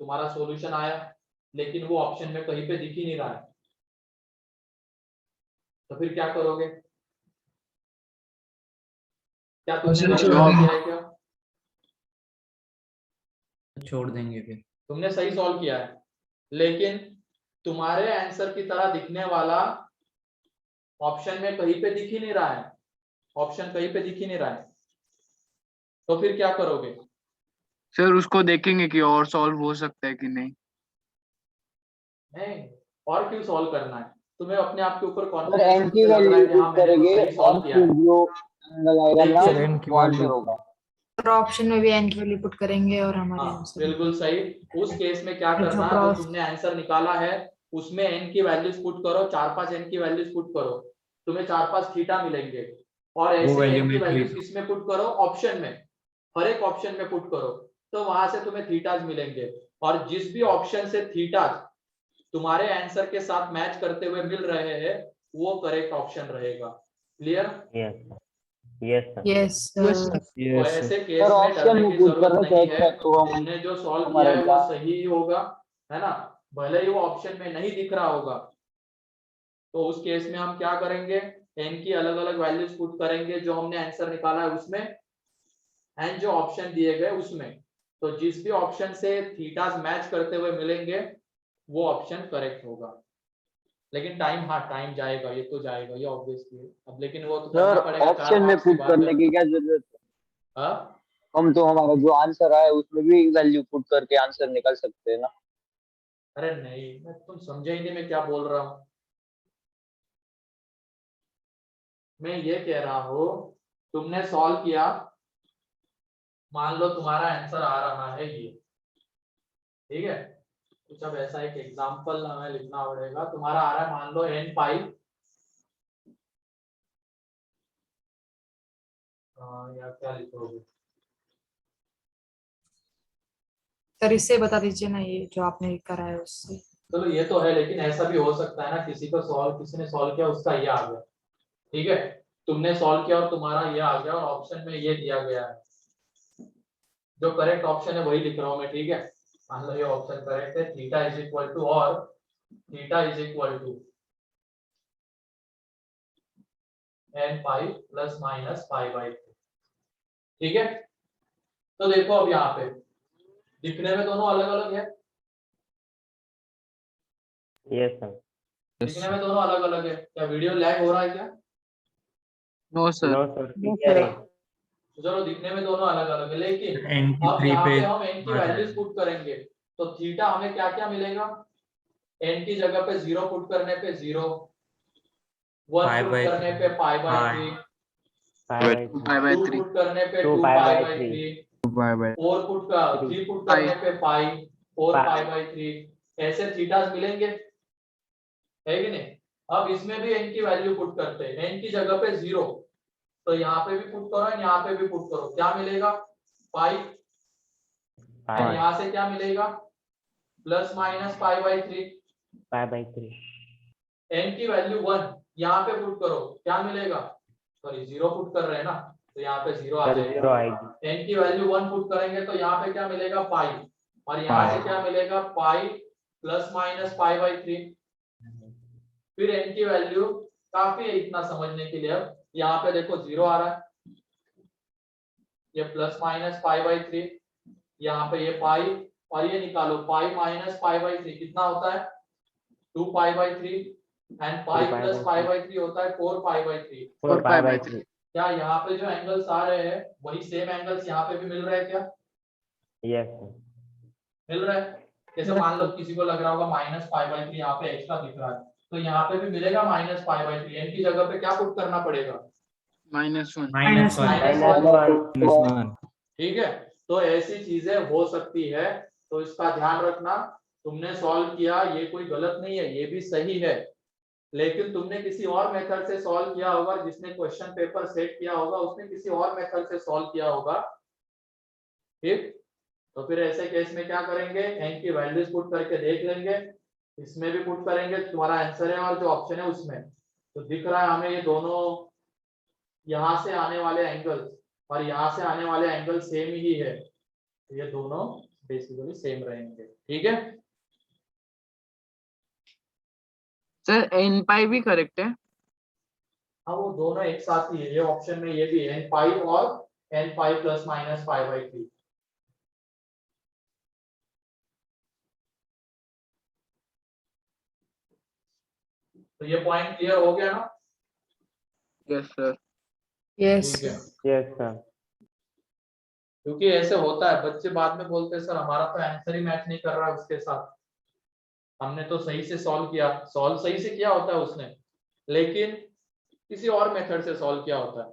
तुम्हारा सॉल्यूशन आया, लेकिन वो ऑप्शन में कहीं पे दिख ही नहीं रहा है, तो फिर क्या करोगे? क्या तुमने क्वेश्चन गलत छोड़ सॉल्व देंगे। किया है क्या? छोड़ देंगे फिर। तुमने सही सॉल्व किया है, लेकिन तुम्हारे आंसर की तरह दिखने वाला ऑप्शन में कहीं पे दिख ही नहीं रहा है, ऑप्शन कहीं पे दिख ही नहीं रहा है, तो फिर क्या करोगे? सर उसको देखेंगे कि और सॉल्व हो सकता है कि नहीं। नहीं, और क्यों सॉल्व करना है? तुम्हें अपने आप के ऊपर सर कॉन्फिडेंस n की लग रहा वैल्यू है कि हाँ पुट मैंने तो करेंगे सही और सॉल्व किया फिर है, जो आएगा ना लेकिन Sir, n की वो value- आंसर होगा। और ऑप्शन में भी एन की वैल्यू पुट करेंगे और हमारे हाँ आंसर बिल्कुल सही। उस केस में क्या जो करना, जो क्रॉस तुमने आंसर निकाला है उसमें n की वैल्यूज पुट करो, 4-5 n की वैल्यूज पुट करो, तुम्हें 4-5 थीटा मिलेंगे, और वो ऐसे वैल्यू n की में वैल्यूज फिर किसमें पुट करो? ऑप्शन में, हर एक ऑप्शन में पुट करो, तो वहां से तुम्हें थीटाज मिलेंगे, और जिस भी ऑप्शन से थीटाज तुम्हारे आंसर के साथ मैच करते हुए मिल रहे हैं वो करेक्ट ऑप्शन रहेगा। क्लियर? Yes sir. यस तो ऐसे केस सर में ऑप्शन डरने में की पुट जरूरत करने से नहीं है। अच्छा तो हम तुमने जो सॉल्व हमारा किया है क्या वो सही ही होगा, है ना, भले ही वो ऑप्शन में नहीं दिख रहा होगा। तो उस केस में हम क्या करेंगे, n की अलग अलग वैल्यूज पुट करेंगे जो हमने आंसर निकाला है उसमें, एंड जो ऑप्शन दिए गए उसमें, तो जिस भी ऑप्शन से थीटास मैच करते हुए मिलेंगे वो ऑप्शन करेक्ट होगा। लेकिन टाइम, हाँ टाइम जाएगा, ये तो जाएगा, ये ऑब्वियसली है अब, लेकिन वो तो सर करना पड़ेगा, 4 ऑप्शन में मार्क्स की पुट बात करने है। की क्या जरूरत है? हाँ? हम तो हमारा जो आंसर आया उसमें भी वैल्यू पुट करके आंसर निकाल सकते हैं ना। अरे नहीं, मैं तुम समझे ही नहीं मैं क्या बोल रहा हूँ। मैं ये कह रहा हूँ, तुमने सॉल्व किया, मान लो तुम्हारा आंसर आ रहा है ये, ठीक है, कुछ अब ऐसा एक एग्जांपल हमें लिखना पड़ेगा। तुम्हारा आ रहा है मान लो n पाई, या क्या लिखोगे? सर इससे बता दीजिए ना, ये जो आपने करा है उससे। चलो ये तो है, लेकिन ऐसा भी हो सकता है ना, किसी ने सॉल्व किया उसका ये आ गया, ठीक है, तुमने सॉल्व किया और तुम्हारा ये आ गया, और ऑप्शन में ये दिया गया है, जो करेक्ट ऑप्शन है वही लिख रहा हूं मैं, ठीक है। मान लो ये ऑप्शन करेक्ट है, थीटा इज इक्वल टू, और theta is equal to n pi plus minus pi by 2, ठीक है। तो देखो अब यहाँ पे दिखने में दोनों अलग अलग है, यस सर। दिखने में दोनों अलग अलग है। क्या वीडियो लैग हो रहा है क्या? No sir. No sir, clear है। तो चलो दिखने में दोनों अलग अलग है, लेकिन एन की अब 3 यहाँ पे पे हम एन की आ वैल्यूज जाएगा। पुट करेंगे तो थीटा हमें क्या क्या मिलेगा? एन की जगह पे 0 पुट करने पे 0, 1 पाई पुट बाय करने पे पाई बाय पाई 3, 5/3 2 पुट करने पे 2 2 pi pi by by 3 3, by by 4 put का 3 पुट करने पे पाई 4 पाई। Pi by 3। ऐसे थीटास मिलेंगे, है कि नहीं? अब इसमें भी एन की वैल्यू पुट करते हैं, एन की जगह पे 0, तो यहाँ पे भी पुट करो, यहाँ पे भी पुट करो, क्या मिलेगा? पाई। पाई यहाँ से क्या मिलेगा? Plus minus pi by 3। 5/3 n की वैल्यू 1 यहाँ पे पुट करो, क्या मिलेगा? सॉरी 0 पुट कर रहे हैं ना, तो यहाँ पे 0 आ सर 0 जाएगा। आएगी। एन की वैल्यू 1 पुट करेंगे तो यहाँ पे क्या मिलेगा? पाई। और यहाँ से क्या मिलेगा? पाई प्लस माइनस पाई बाय 3। फिर एन की वैल्यू काफी है इतना समझने के लिए। अब यहाँ पे देखो 0 आ रहा है, ये प्लस माइनस पाई बाय 3, यहाँ पे ये पाई, और ये निकालो पाई माइनस पाई बाय 3 कितना होता है? 2 pi by 3, and pi 2 pi plus by pi 3 by 3 होता है 4 पाई बाय 3। 4 पाई/3 क्या यहाँ पे जो एंगल्स आ रहे हैं वही सेम एंगल्स यहाँ पे भी मिल रहे हैं क्या? Yes sir. मिल रहा है। जैसे मान लो किसी को लग रहा होगा माइनस पाई बाय 3 यहाँ पे एक्स्ट्रा दिख रहा है, तो यहाँ पे भी मिलेगा माइनस पाई बाय 3। एन की जगह पे क्या पुट करना पड़ेगा? -1। -1 -1 ठीक है, तो ऐसी चीजें हो सकती है, तो इसका ध्यान रखना। तुमने सॉल्व किया, ये कोई गलत नहीं है, ये भी सही है, लेकिन तुमने किसी और मेथड से सॉल्व किया होगा, जिसने क्वेश्चन पेपर सेट किया होगा उसने किसी और मेथड से सॉल्व किया होगा। ठीक, तो फिर ऐसे केस में क्या करेंगे? एन की वैल्यूज पुट करके देख लेंगे, इसमें भी पुट करेंगे, तुम्हारा आंसर है, और जो ऑप्शन है उसमें तो दिख रहा है हमें ये दोनों यहाँ से आने वाले एंगल और यहाँ से आने वाले एंगल सेम ही है, तो ये दोनों बेसिकली सेम रहेंगे। ठीक है, सर एन पाई भी करेक्ट है? हाँ वो दोनों एक साथ ही है, ये ऑप्शन में ये भी एन पाई और n pi plus minus pi by 3। तो ये पॉइंट क्लियर हो गया ना? Yes sir. यस ठीक है, यस सर। क्योंकि ऐसे होता है, बच्चे बाद में बोलते हैं सर हमारा तो आंसर ही मैच नहीं कर रहा है उसके साथ, हमने तो सही से सॉल्व किया, सॉल्व सही से किया होता है उसने, लेकिन किसी और मेथड से सॉल्व किया होता है।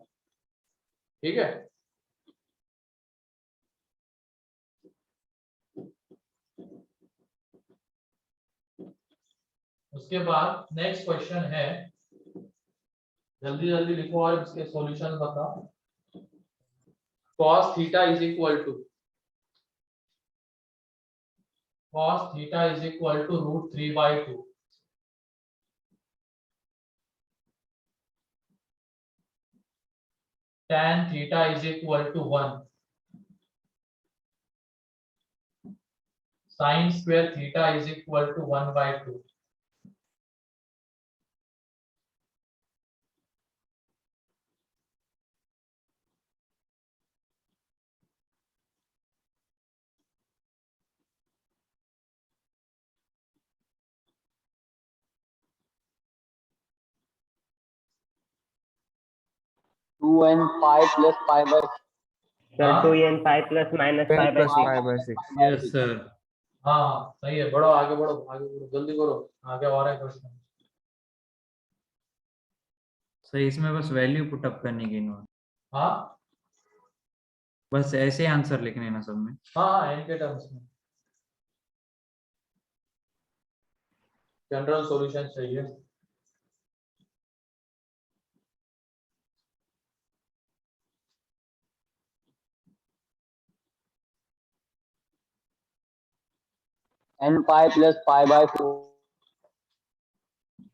ठीक है, उसके बाद नेक्स्ट क्वेश्चन है, जल्दी जल्दी लिखो और इसके सॉल्यूशन बताओ। cos theta is equal to √3/2, tan theta is equal to 1, sin square theta is equal to 1/2। Two n pi plus pi by sir हाँ? 2n pi plus minus pi by 6 5/6 yes sir. हाँ सही है, बढ़ो आगे, बढ़ो आगे, बढ़ो जल्दी करो, आगे और है क्वेश्चन। सर इसमें बस वैल्यू पुटअप करने की ना, हाँ बस ऐसे आंसर लिखने ना सब में। हाँ, एन के टर्म्स में जनरल सॉल्यूशन चाहिए। N pi plus pi by 4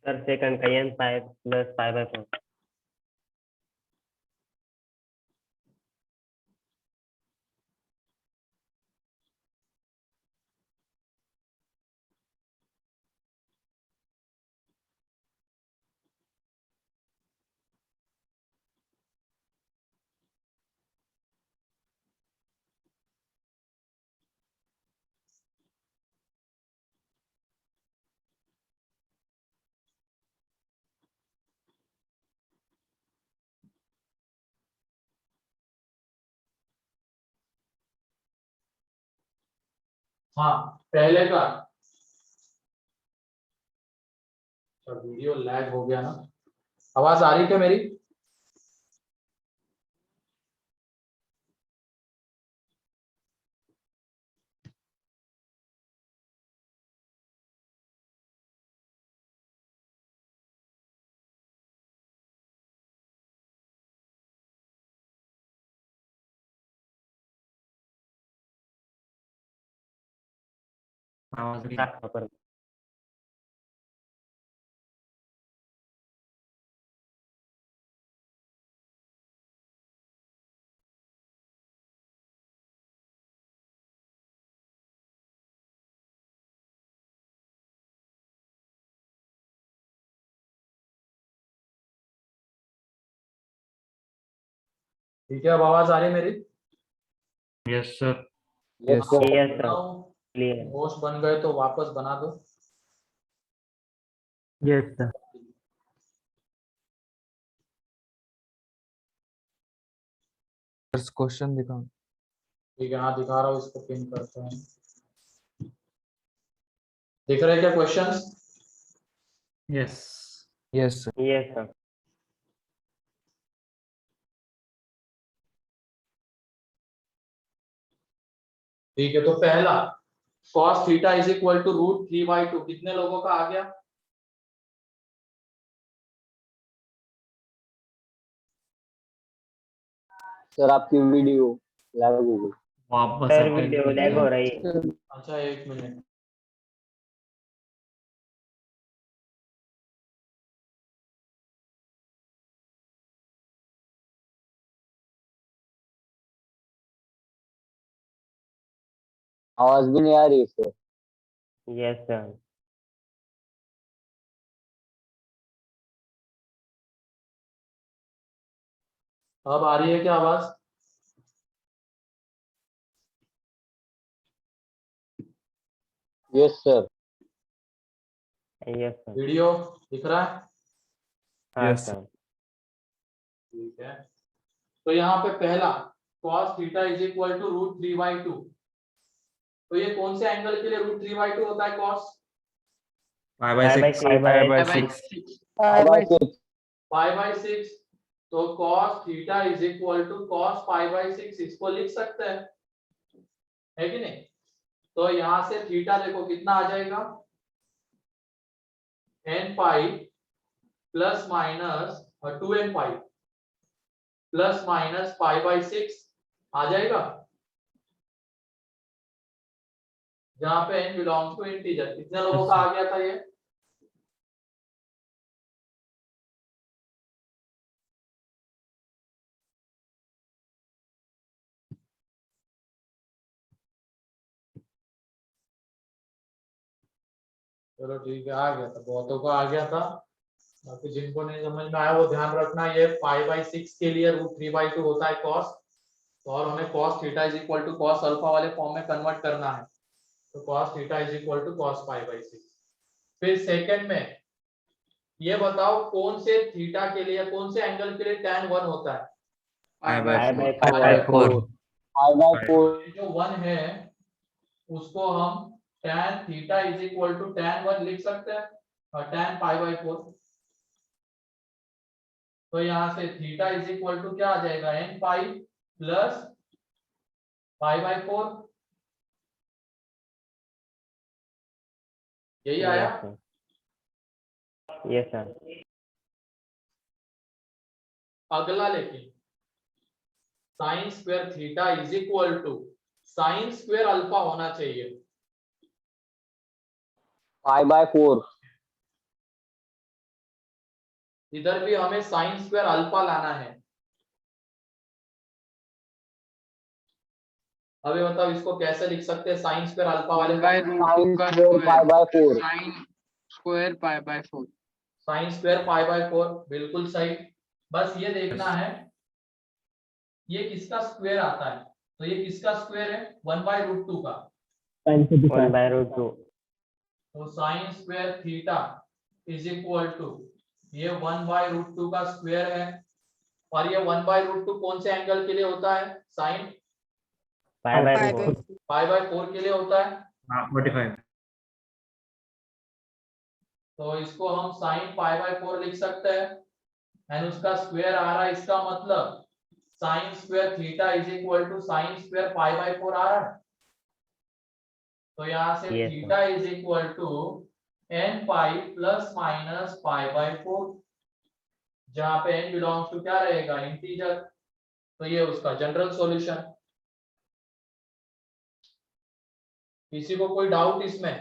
sir second का n pi plus pi by 4। हाँ पहले का वीडियो लैग हो गया ना, आवाज आ रही क्या मेरी? आवाज भी काट पर ठीक है, अब आवाज आ रही है मेरी? Yes, sir. Yes, sir. Yes, sir. Clear. Host बन गए तो वापस बना दो। Yes, sir. क्वेश्चन दिखाओ। ठीक है, हाँ दिखा रहा हूँ, इसको पिन करते हैं। दिख रहे हैं क्या questions? Yes. Yes, sir. Yes, sir. ठीक है, तो पहला cos theta is equal to √3/2, कितने लोगों का आ गया? सर आपकी वीडियो लैग हो गई। वापस सर वीडियो लैग हो रही है। अच्छा एक मिनट, आवाज भी नहीं आ रही है सर। Yes, sir. अब आ रही है क्या आवाज? Yes sir. Yes, sir. Video दिख रहा है? हाँ Yes, सर। ठीक है, तो यहाँ पे पहला cos theta is equal to √3/2, तो ये कौन से एंगल के लिए √3/2 होता है cos? 5/6. 5/6, तो cos theta is equal to cos 5/6, इसको लिख सकते हैं, है कि नहीं? तो यहां से थीटा देखो कितना आ जाएगा, n pi plus minus 2n pi plus minus 5/6 आ जाएगा, जहां पे n बिलोंग्स टू इंटीजर। कितने लोगों का आ गया था ये? चलो ठीक है, आ गया था, बहुतों को आ गया था। बाकी जिनको नहीं समझ में आया वो ध्यान रखना, ये 5/6 के लिए √3/2 होता है cos, तो और हमें cos theta is equal to cos alpha वाले फॉर्म में कन्वर्ट करना है, तो cos theta is equal to cos 5/6। फिर सेकंड में ये बताओ कौन से थीटा के लिए, कौन से एंगल के लिए tan 1 होता है? 5/4. 5/4। जो 1 है उसको हम tan theta is equal to tan 1 लिख सकते हैं, और tan 5/4, तो यहाँ से थीटा इज इक्वल टू क्या आ जाएगा, n पाई प्लस 5/4, यही आया? Yes, sir. अगला लेकिन sine square theta is equal to sine square alpha होना चाहिए। 5/4। इधर भी हमें साइन स्क्वायर अल्फा लाना है। अभी बताओ इसको कैसे लिख सकते हैं साइन स्क्वायर अल्फा वाले? Sine square 5/4। Sine square π/4। Sine square 5/4 बिल्कुल सही। बस ये देखना है ये किसका स्क्वायर आता है, तो ये किसका स्क्वायर है, 1/√2 का, 1/√2. तो sine square theta is equal to ये 1/√2 का स्क्वायर है, और ये 1/√2 कौन से एंगल के लिए होता है, साइन 5/4. 5/4 के लिए होता है। हाँ 45 तो इसको हम साइन पाई बाय 4 लिख सकते हैं एंड उसका स्क्वायर आ रहा है, इसका मतलब sine square theta is equal to sine square pi by 4 आ रहा है। तो यहाँ से Yes, theta is equal to n pi plus minus pi by 4, जहां पे n बिलोंग्स टू क्या रहेगा, इंटीजर। तो ये उसका जनरल सॉल्यूशन। किसी को कोई डाउट इसमें?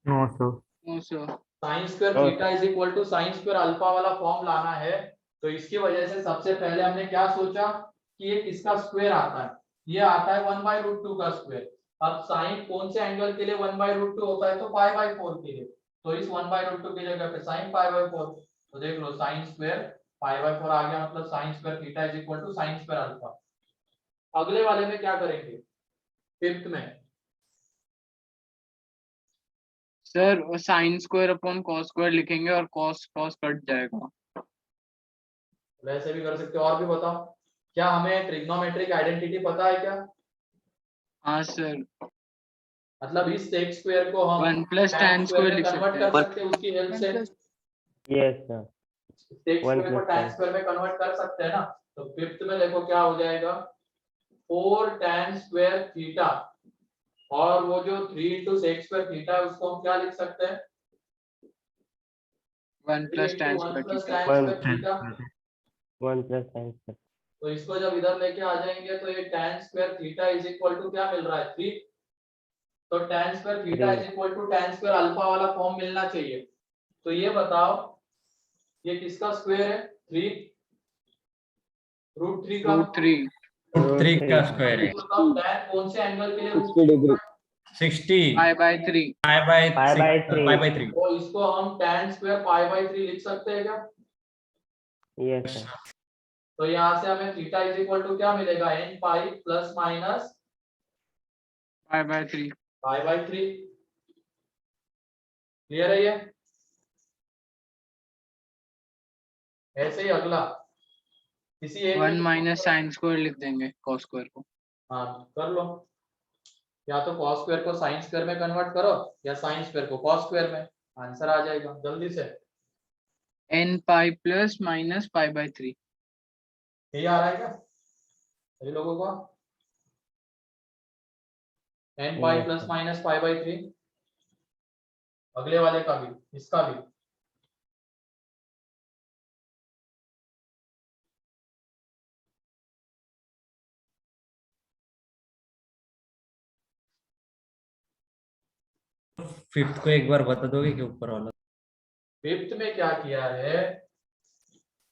No sir no sir. Sine square और- theta is equal to sine square alpha वाला फॉर्म लाना है, तो इसकी वजह से सबसे पहले हमने क्या सोचा कि ये किसका स्क्वायर आता है, ये आता है 1/√2 का स्क्वायर। अब साइन कौन से एंगल के लिए 1/√2 होता है, तो पाई बाय 4 के लिए। तो इस 1/√2 की जगह पे साइन पाई बाय 4, तो देख लो साइन स्क्वायर पाई बाय 4 आ गया, मतलब sine square theta is equal to sine square alpha. अगले वाले में क्या करेंगे, फिफ्थ में? Sir sine square upon cos square लिखेंगे और कॉस कॉस कट जाएगा। वैसे भी कर सकते हो, और भी बताओ। क्या हमें ट्रिग्नोमेट्रिक आइडेंटिटी पता है क्या? हाँ सर, मतलब इस सेक स्क्वायर को हम 1 plus tan tan square square में लिख कन्वर्ट सकते कर हैं। सकते हैं उसकी हेल्प से। Yes, sir. सेक 1 स्क्वायर को plus tan tan. स्क्वायर में कन्वर्ट कर सकते हैं ना। तो फिफ्थ में देखो क्या हो जाएगा, 4 tan स्क्वायर थीटा, और वो जो 3 into sec स्क्वायर थीटा है उसको हम क्या लिख सकते हैं, 1 3 plus into tan 1 square plus theta. tan One. Square theta. 1 plus tan square. तो इसको जब इधर लेके आ जाएंगे तो ये tan square theta is equal to क्या मिल रहा है, 3। तो tan square theta is equal to tan square alpha वाला फॉर्म मिलना चाहिए। तो ये बताओ ये किसका स्क्वायर है, 3 √3 का। √3। √3 का स्क्वायर है। ये बताओ tan कौन से एंगल के लिए 60 degree. 60 pi by 3। Pi by Pi by 3. Pi by 3। तो इसको हम tan स्क्वायर पाई बाय 3 लिख सकते हैं क्या? Yes, sir. तो यहाँ से हमें थीटा इज इक्वल टू क्या मिलेगा, n pi plus minus pi by 3। Pi by 3। Clear है ये? ऐसे ही अगला किसी एक 1 माइनस साइन स्क्वायर लिख देंगे कॉस स्क्वायर को। हाँ कर लो, या तो कॉस स्क्वायर को साइन स्क्वायर में कन्वर्ट करो या साइन स्क्वायर को कॉस स्क्वायर में, आंसर आ जाएगा जल्दी से। n pi plus minus pi by 3। यही आ रहा है क्या सभी लोगों को? n pi Yes, plus sir. Minus pi by 3। अगले वाले का भी, इसका भी। फिफ्थ को एक बार बता दोगे कि ऊपर वाला? फिफ्थ में क्या किया है,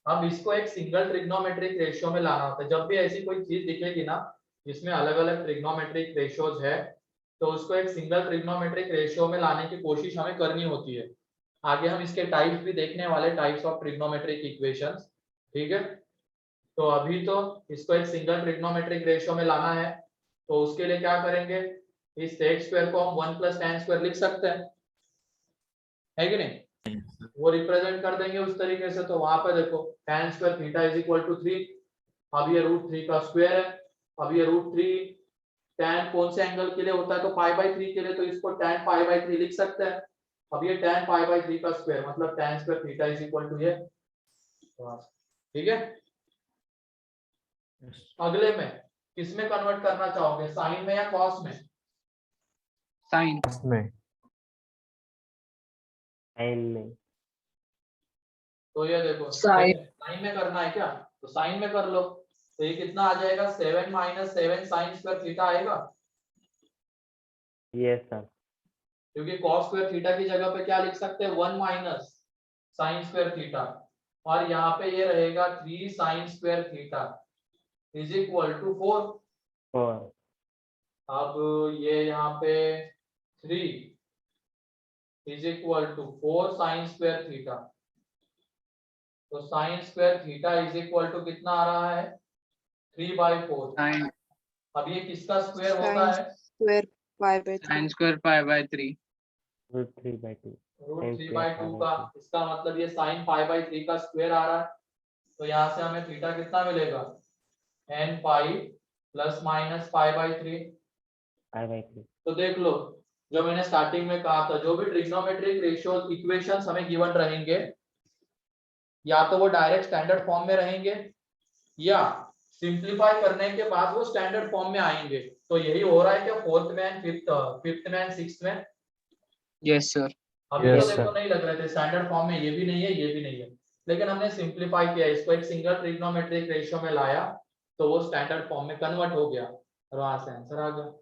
अब इसको एक सिंगल ट्रिग्नोमेट्रिक रेशियो में लाना होता है। जब भी ऐसी कोई चीज दिखेगी ना जिसमें अलग अलग ट्रिग्नोमेट्रिक रेशियोज है, तो उसको एक सिंगल ट्रिग्नोमेट्रिक रेशियो में लाने की कोशिश हमें करनी होती है। आगे हम इसके टाइप्स भी देखने वाले, टाइप्स ऑफ ट्रिग्नोमेट्रिक इक्वेशंस, ठीक है। तो अभी तो इसको एक सिंगल ट्रिग्नोमेट्रिक रेशियो में लाना है, तो उसके लिए क्या करेंगे, इस सेक स्क्वायर को हम 1 प्लस tan स्क्वायर लिख सकते हैं, है कि नहीं? वो रिप्रेजेंट कर देंगे उस तरीके से। तो वहां पे देखो tan square theta is equal to 3। अब ये √3 का स्क्वायर है। अब ये √3 tan कौन से एंगल के लिए होता है, तो पाई बाय 3 के लिए, तो इसको tan पाई बाय 3 लिख सकते हैं। अब ये tan पाई बाय 3 का स्क्वायर मतलब tan square theta is equal to ये, ठीक है। अगले में किसमें कन्वर्ट करना चाहोगे, साइन में या कॉस में? साइन में And तो ये देखो Sin. साइन में करना है क्या, तो साइन में कर लो। तो ये कितना आ जाएगा, 7 माइनस 7 साइन स्क्वायर थीटा आएगा, yes, sir. क्योंकि कॉस स्क्वायर थीटा की जगह पे क्या लिख सकते हैं, 1 माइनस साइन स्क्वायर थीटा, और यहाँ पे ये रहेगा 3 sine square theta is equal to 4। 4. अब ये यहाँ पे 3 is equal to 4 sine square theta. तो sine square theta is equal to कितना आ रहा है, 3/4। साइन अब ये किसका स्क्वायर होता है, square pi by 3। Sine square pi by 3। √3/2. √3/2 का। इसका मतलब ये साइन पाई बाय 3 का स्क्वायर आ रहा है। तो यहाँ से हमें थीटा कितना मिलेगा, n pi plus minus pi by 3। I by 3. तो देख लो, जो मैंने स्टार्टिंग में कहा था, जो भी ट्रिग्नोमेट्रिक रेशियो इक्वेशंस हमें गिवन रहेंगे, या तो वो डायरेक्ट स्टैंडर्ड फॉर्म में रहेंगे, या सिंप्लीफाई करने के बाद वो स्टैंडर्ड फॉर्म में आएंगे। तो यही हो रहा है क्या फोर्थ में एंड फिफ्थ में एंड सिक्स्थ में? Yes sir. अभी Yes, तो देखो sir. नहीं लग रहे थे स्टैंडर्ड फॉर्म में, ये भी नहीं है, ये भी नहीं है, लेकिन हमने सिंप्लीफाई किया, इसको एक सिंगल ट्रिग्नोमेट्रिक रेशियो में लाया, तो वो स्टैंडर्ड फॉर्म में कन्वर्ट हो गया और वहां से आंसर आ गया।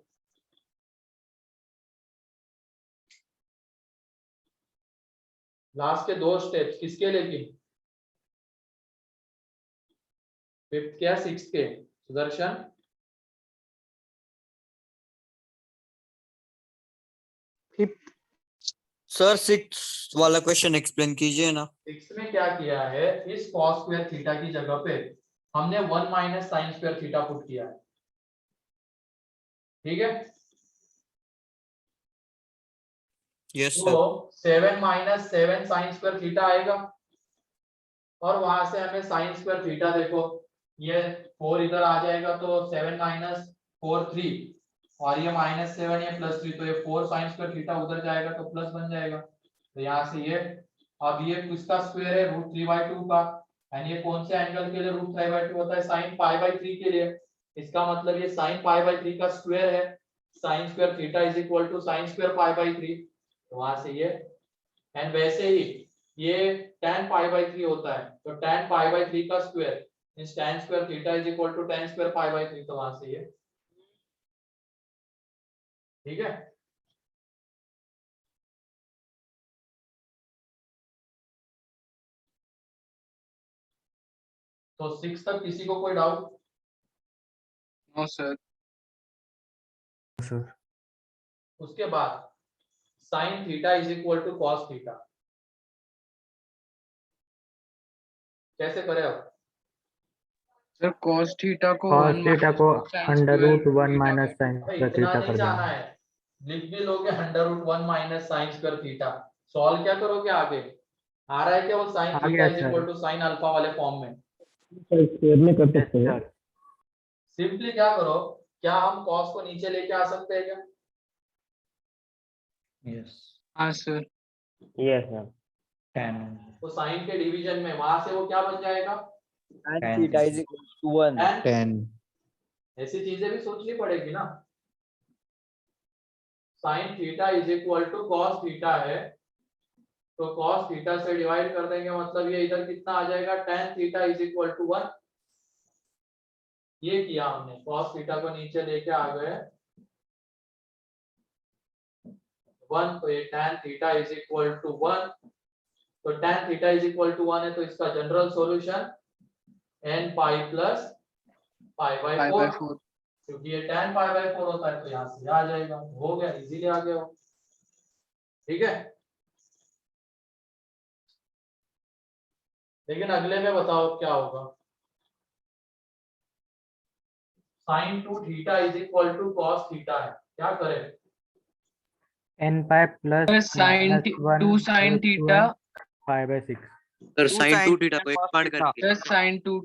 लास्ट के 2 स्टेप्स किसके, लेकिन फिफ्थ के या सिक्स्थ के? सुदर्शन, सर 6 वाला क्वेश्चन एक्सप्लेन कीजिए ना। सिक्स्थ में क्या किया है, इस cos स्क्वायर थीटा की जगह पे हमने 1 minus sine square theta put किया है, ठीक है? यस तो sir. 7 minus 7 sign square theta आएगा, और वहां से हमें साइन स्क्वायर थीटा देखो, ये 4 इधर आ जाएगा, तो 7 माइनस 4 3, और ये माइनस 7 ये प्लस 3, तो ये 4 साइन स्क्वायर थीटा उधर जाएगा तो प्लस बन जाएगा। तो यहाँ से ये, अब ये किसका स्क्वायर है, √3/2 का, एंड ये कौन से एंगल के लिए √3/2 होता है, sin π/3 के लिए। इसका मतलब ये sin π/3 का स्क्वायर है, sin square theta is equal to sin square π/3, तो वहां से ये, एंड वैसे ही ये tan π/3 होता है, तो tan π/3 का square means tan square theta is equal to tan square π/3, तो वहां से ये, ठीक है? तो 6 तक किसी को कोई डाउट? No sir. Sir. उसके बाद sin theta is equal to cos theta कैसे करें अब? सर cos थीटा को Cos 1 theta minus को sin under square root 1 theta minus कर sin भाई square इतना theta नहीं कर जाना देंगे। है, लिख भी लोगे √1 minus sine square theta, solve क्या करोगे आगे? आ रहा है क्या वो sin आ थीटा गया is sir. Equal to sin alpha वाले फॉर्म में? स्क्वायर में कर Yes, सकते हैं। sir. सिंपली क्या करो, क्या हम cos को नीचे लेके आ सकते हैं क्या? यस हाँ सर। Yes sir. 10 तो sin के डिवीजन में वहां से वो क्या बन जाएगा? And 10 theta is equal to 1. And 10 ऐसी चीजें भी सोचनी पड़ेगी ना, sin theta is equal to cos theta है, तो cos थीटा से डिवाइड कर देंगे, मतलब ये इधर कितना आ जाएगा, tan theta is equal to 1। ये किया हमने, cos थीटा को नीचे लेके आ गए 1, तो ये tan theta is equal to 1, तो tan theta is equal to 1 है, तो इसका general solution n pi plus π/4, क्योंकि ये tan π/4 होता है, तो यहाँ से आ जाएगा, हो गया, इजीली आ गया, ठीक है? लेकिन अगले में बताओ क्या होगा, sin 2 theta is equal to cos theta है, क्या करें? n pi plus sin minus 1 2 sin raised to theta n pi by 6. Sir sin 2 theta को एक्सपांड करके प्लस sin 2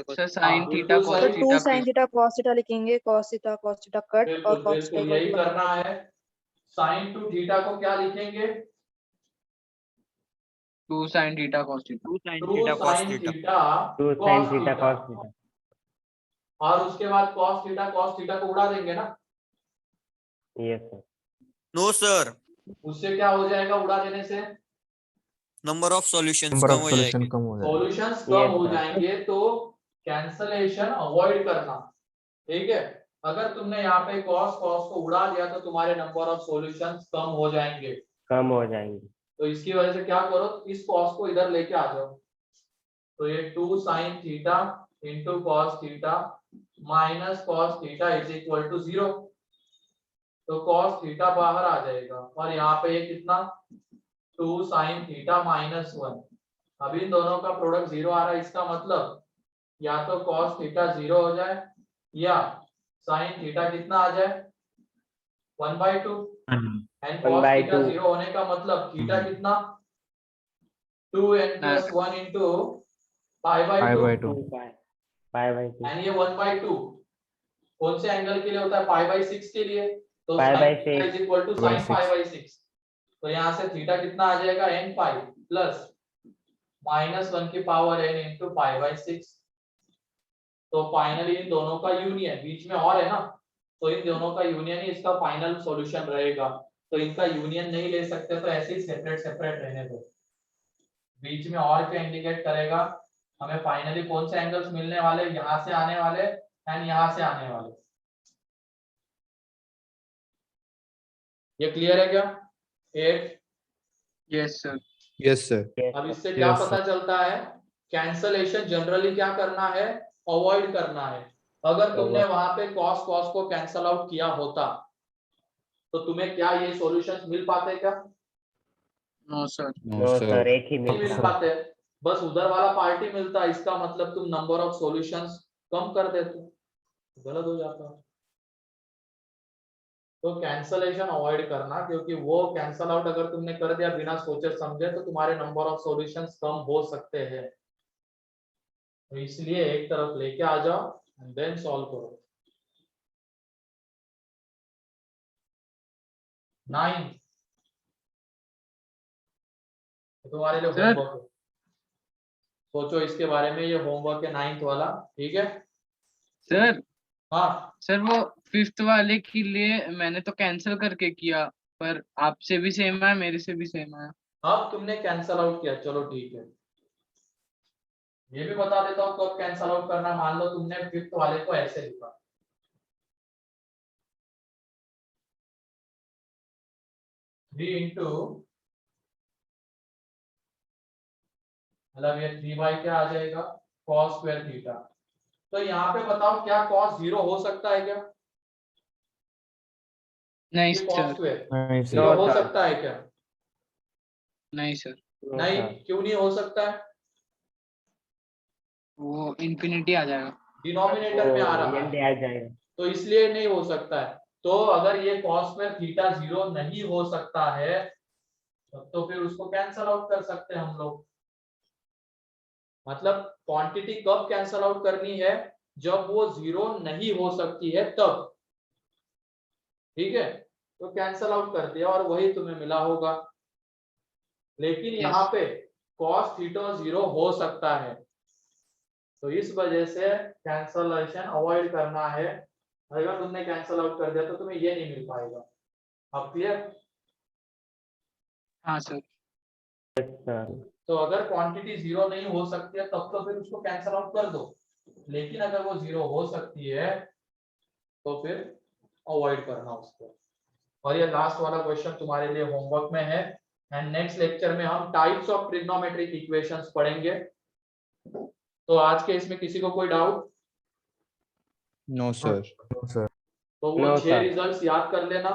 सर sin हाँ, थीटा बिल्कुल cos सही। तो 2 theta sin theta cos theta लिखेंगे, cos थीटा कट, बिल्कुल और cos बिल्कुल यही करना है। sin 2 थीटा को क्या लिखेंगे? 2 sin theta cos theta 2 sin 2 theta cos sin theta. Theta 2 cos sin theta theta, cos theta. और उसके बाद cos थीटा को उड़ा देंगे ना, Yes sir. नो सर, उससे क्या हो जाएगा उड़ा देने से? Number of solutions Number come of हो solution जाएंगे। कम हो जाएगा। सॉल्यूशंस कम Yes, हो sir. जाएंगे, तो कैंसलेशन अवॉइड करना, ठीक है? अगर तुमने यहाँ पे cos को उड़ा दिया तो तुम्हारे नंबर ऑफ सॉल्यूशंस कम हो जाएंगे, कम हो जाएंगे। तो इसकी वजह से क्या करो, इस cos को इधर लेके आ जाओ, तो ये 2 sin theta into cos theta minus cos theta is equal to 0, तो cos थीटा बाहर आ जाएगा, और यहाँ पे ये कितना 2 sin थीटा माइनस 1, अब इन दोनों का प्रोडक्ट 0 आ रहा है, इसका मतलब या तो cos थीटा 0 हो जाए या sin थीटा कितना आ जाए 1/2, एंड cos थीटा 1/2. 0 होने का मतलब थीटा कितना 2n plus 1 into π/2, Pi by 2. And ये 1/2 कौन से एंगल के लिए होता है, π/6 के लिए, तो Pi by sin theta 6. Is equal to sin pi by 6। तो यहाँ से थीटा कितना आ जाएगा n पाई प्लस -1 की power n into pi by 6। तो फाइनली इन दोनों का यूनियन, बीच में और है ना, तो इन दोनों का यूनियन ही इसका फाइनल सॉल्यूशन रहेगा। तो इनका यूनियन नहीं ले सकते तो ऐसे ही सेपरेट सेपरेट रहने दो। बीच में और क्या इंडिकेट करेगा, हमें फाइनली कौन से एंगल्स मिलने वाले, यहाँ से आने वाले एंड यहाँ से आने वाले। ये क्लियर है क्या? 8। Yes sir. Yes, sir. Yes, अब sir. इससे क्या Yes, पता चलता है, कैंसलेशन जनरली क्या करना है, अवॉइड करना है। अगर तुमने वहां पे कॉस कॉस को कैंसल आउट किया होता तो तुम्हें क्या ये सॉल्यूशंस मिल पाते क्या? No sir. No, sir. एक ही नहीं मिल मिलता. पाते, बस उधर वाला पार्टी मिलता। इसका मतलब तुम नंबर ऑफ सॉल्यूशंस कम कर देते, गलत हो जाता। तो कैंसलेशन अवॉइड करना, क्योंकि वो कैंसल आउट अगर तुमने कर दिया बिना सोचे समझे तो तुम्हारे नंबर ऑफ सॉल्यूशंस कम हो सकते हैं। तो इसलिए एक तरफ लेके आ जाओ एंड देन सॉल्व करो। 9 तुम्हारे लिए Sir? होमवर्क है, सोचो इसके बारे में। ये होमवर्क है 9th वाला, ठीक है? सर हाँ सर वो 5th वाले के लिए मैंने तो कैंसिल करके किया, पर आपसे भी सेम है मेरे से भी सेम है। अब तुमने कैंसल आउट किया, चलो ठीक है। ये भी बता देता हूँ कब कैंसल आउट करना। मान लो तुमने 5th वाले को ऐसे लिखा, थ्री इंटू मतलब ये 3 क्या आ जाएगा, cos स्क्वायर थीटा। तो यहाँ पे बताओ क्या cos 0 हो सकता है क्या? नहीं ये cos सर। स्क्वायर नहीं 0 हो सकता है क्या? नहीं सर, No, नहीं, sir. क्यों नहीं हो सकता है? वो इंफिनिटी आ जाएगा। डिनोमिनेटर में आ रहा ये है आ जाएगा. तो इसलिए नहीं हो सकता है। तो अगर ये cos स्क्वायर थीटा 0 नहीं हो सकता है तब तो फिर उसको कैंसल आउट कर सकते हैं हम लोग। मतलब क्वांटिटी कब कैंसल आउट करनी है, जब वो 0 नहीं हो सकती है तब, ठीक है? तो कैंसल आउट कर दिया और वही तुम्हें मिला होगा। लेकिन यहाँ पे cos थीटा 0 हो सकता है, तो इस वजह से कैंसलेशन अवॉइड करना है। अगर तुमने कैंसल आउट कर दिया तो तुम्हें ये नहीं मिल पाएगा। अब क्लियर? हाँ सर। Yes, sir. तो अगर क्वांटिटी 0 नहीं हो सकती है तब तो फिर उसको कैंसल आउट कर दो, लेकिन अगर वो 0 हो सकती है तो फिर अवॉइड करना उसको। और ये लास्ट वाला क्वेश्चन तुम्हारे लिए होमवर्क में है। एंड नेक्स्ट लेक्चर में हम टाइप्स ऑफ ट्रिग्नोमेट्रिक इक्वेशंस पढ़ेंगे। तो आज के इसमें किसी को कोई डाउट? No, sir. तो वो No, 6 sir. रिजल्ट्स याद कर लेना,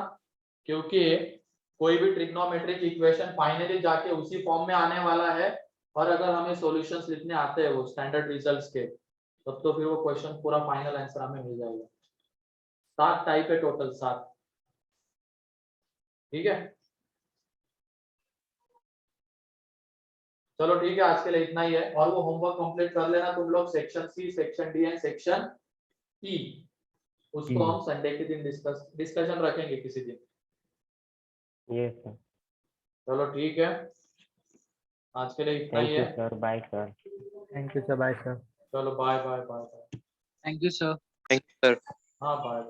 क्योंकि कोई भी ट्रिग्नोमेट्रिक इक्वेशन फाइनली जाके उसी फॉर्म में आने वाला है। और अगर हमें सॉल्यूशंस लिखने आते हैं वो स्टैंडर्ड रिजल्ट्स के, तब तो फिर वो क्वेश्चन पूरा फाइनल आंसर हमें मिल जाएगा। 7 टाइप है टोटल, 7, ठीक है? चलो ठीक है, आज के लिए इतना ही है। और वो होमवर्क कंप्लीट कर लेना तुम लोग, section C, section D and section E. उसको हम संडे के दिन डिस्कशन रखेंगे किसी दिन। Yes, sir. चलो ठीक है, आज के लिए इतना ही Thank you, है। sir. Bye, sir. Thank you, sir. Bye, sir. चलो bye bye bye bye. Thank you sir. Thank you, sir. हाँ बाय।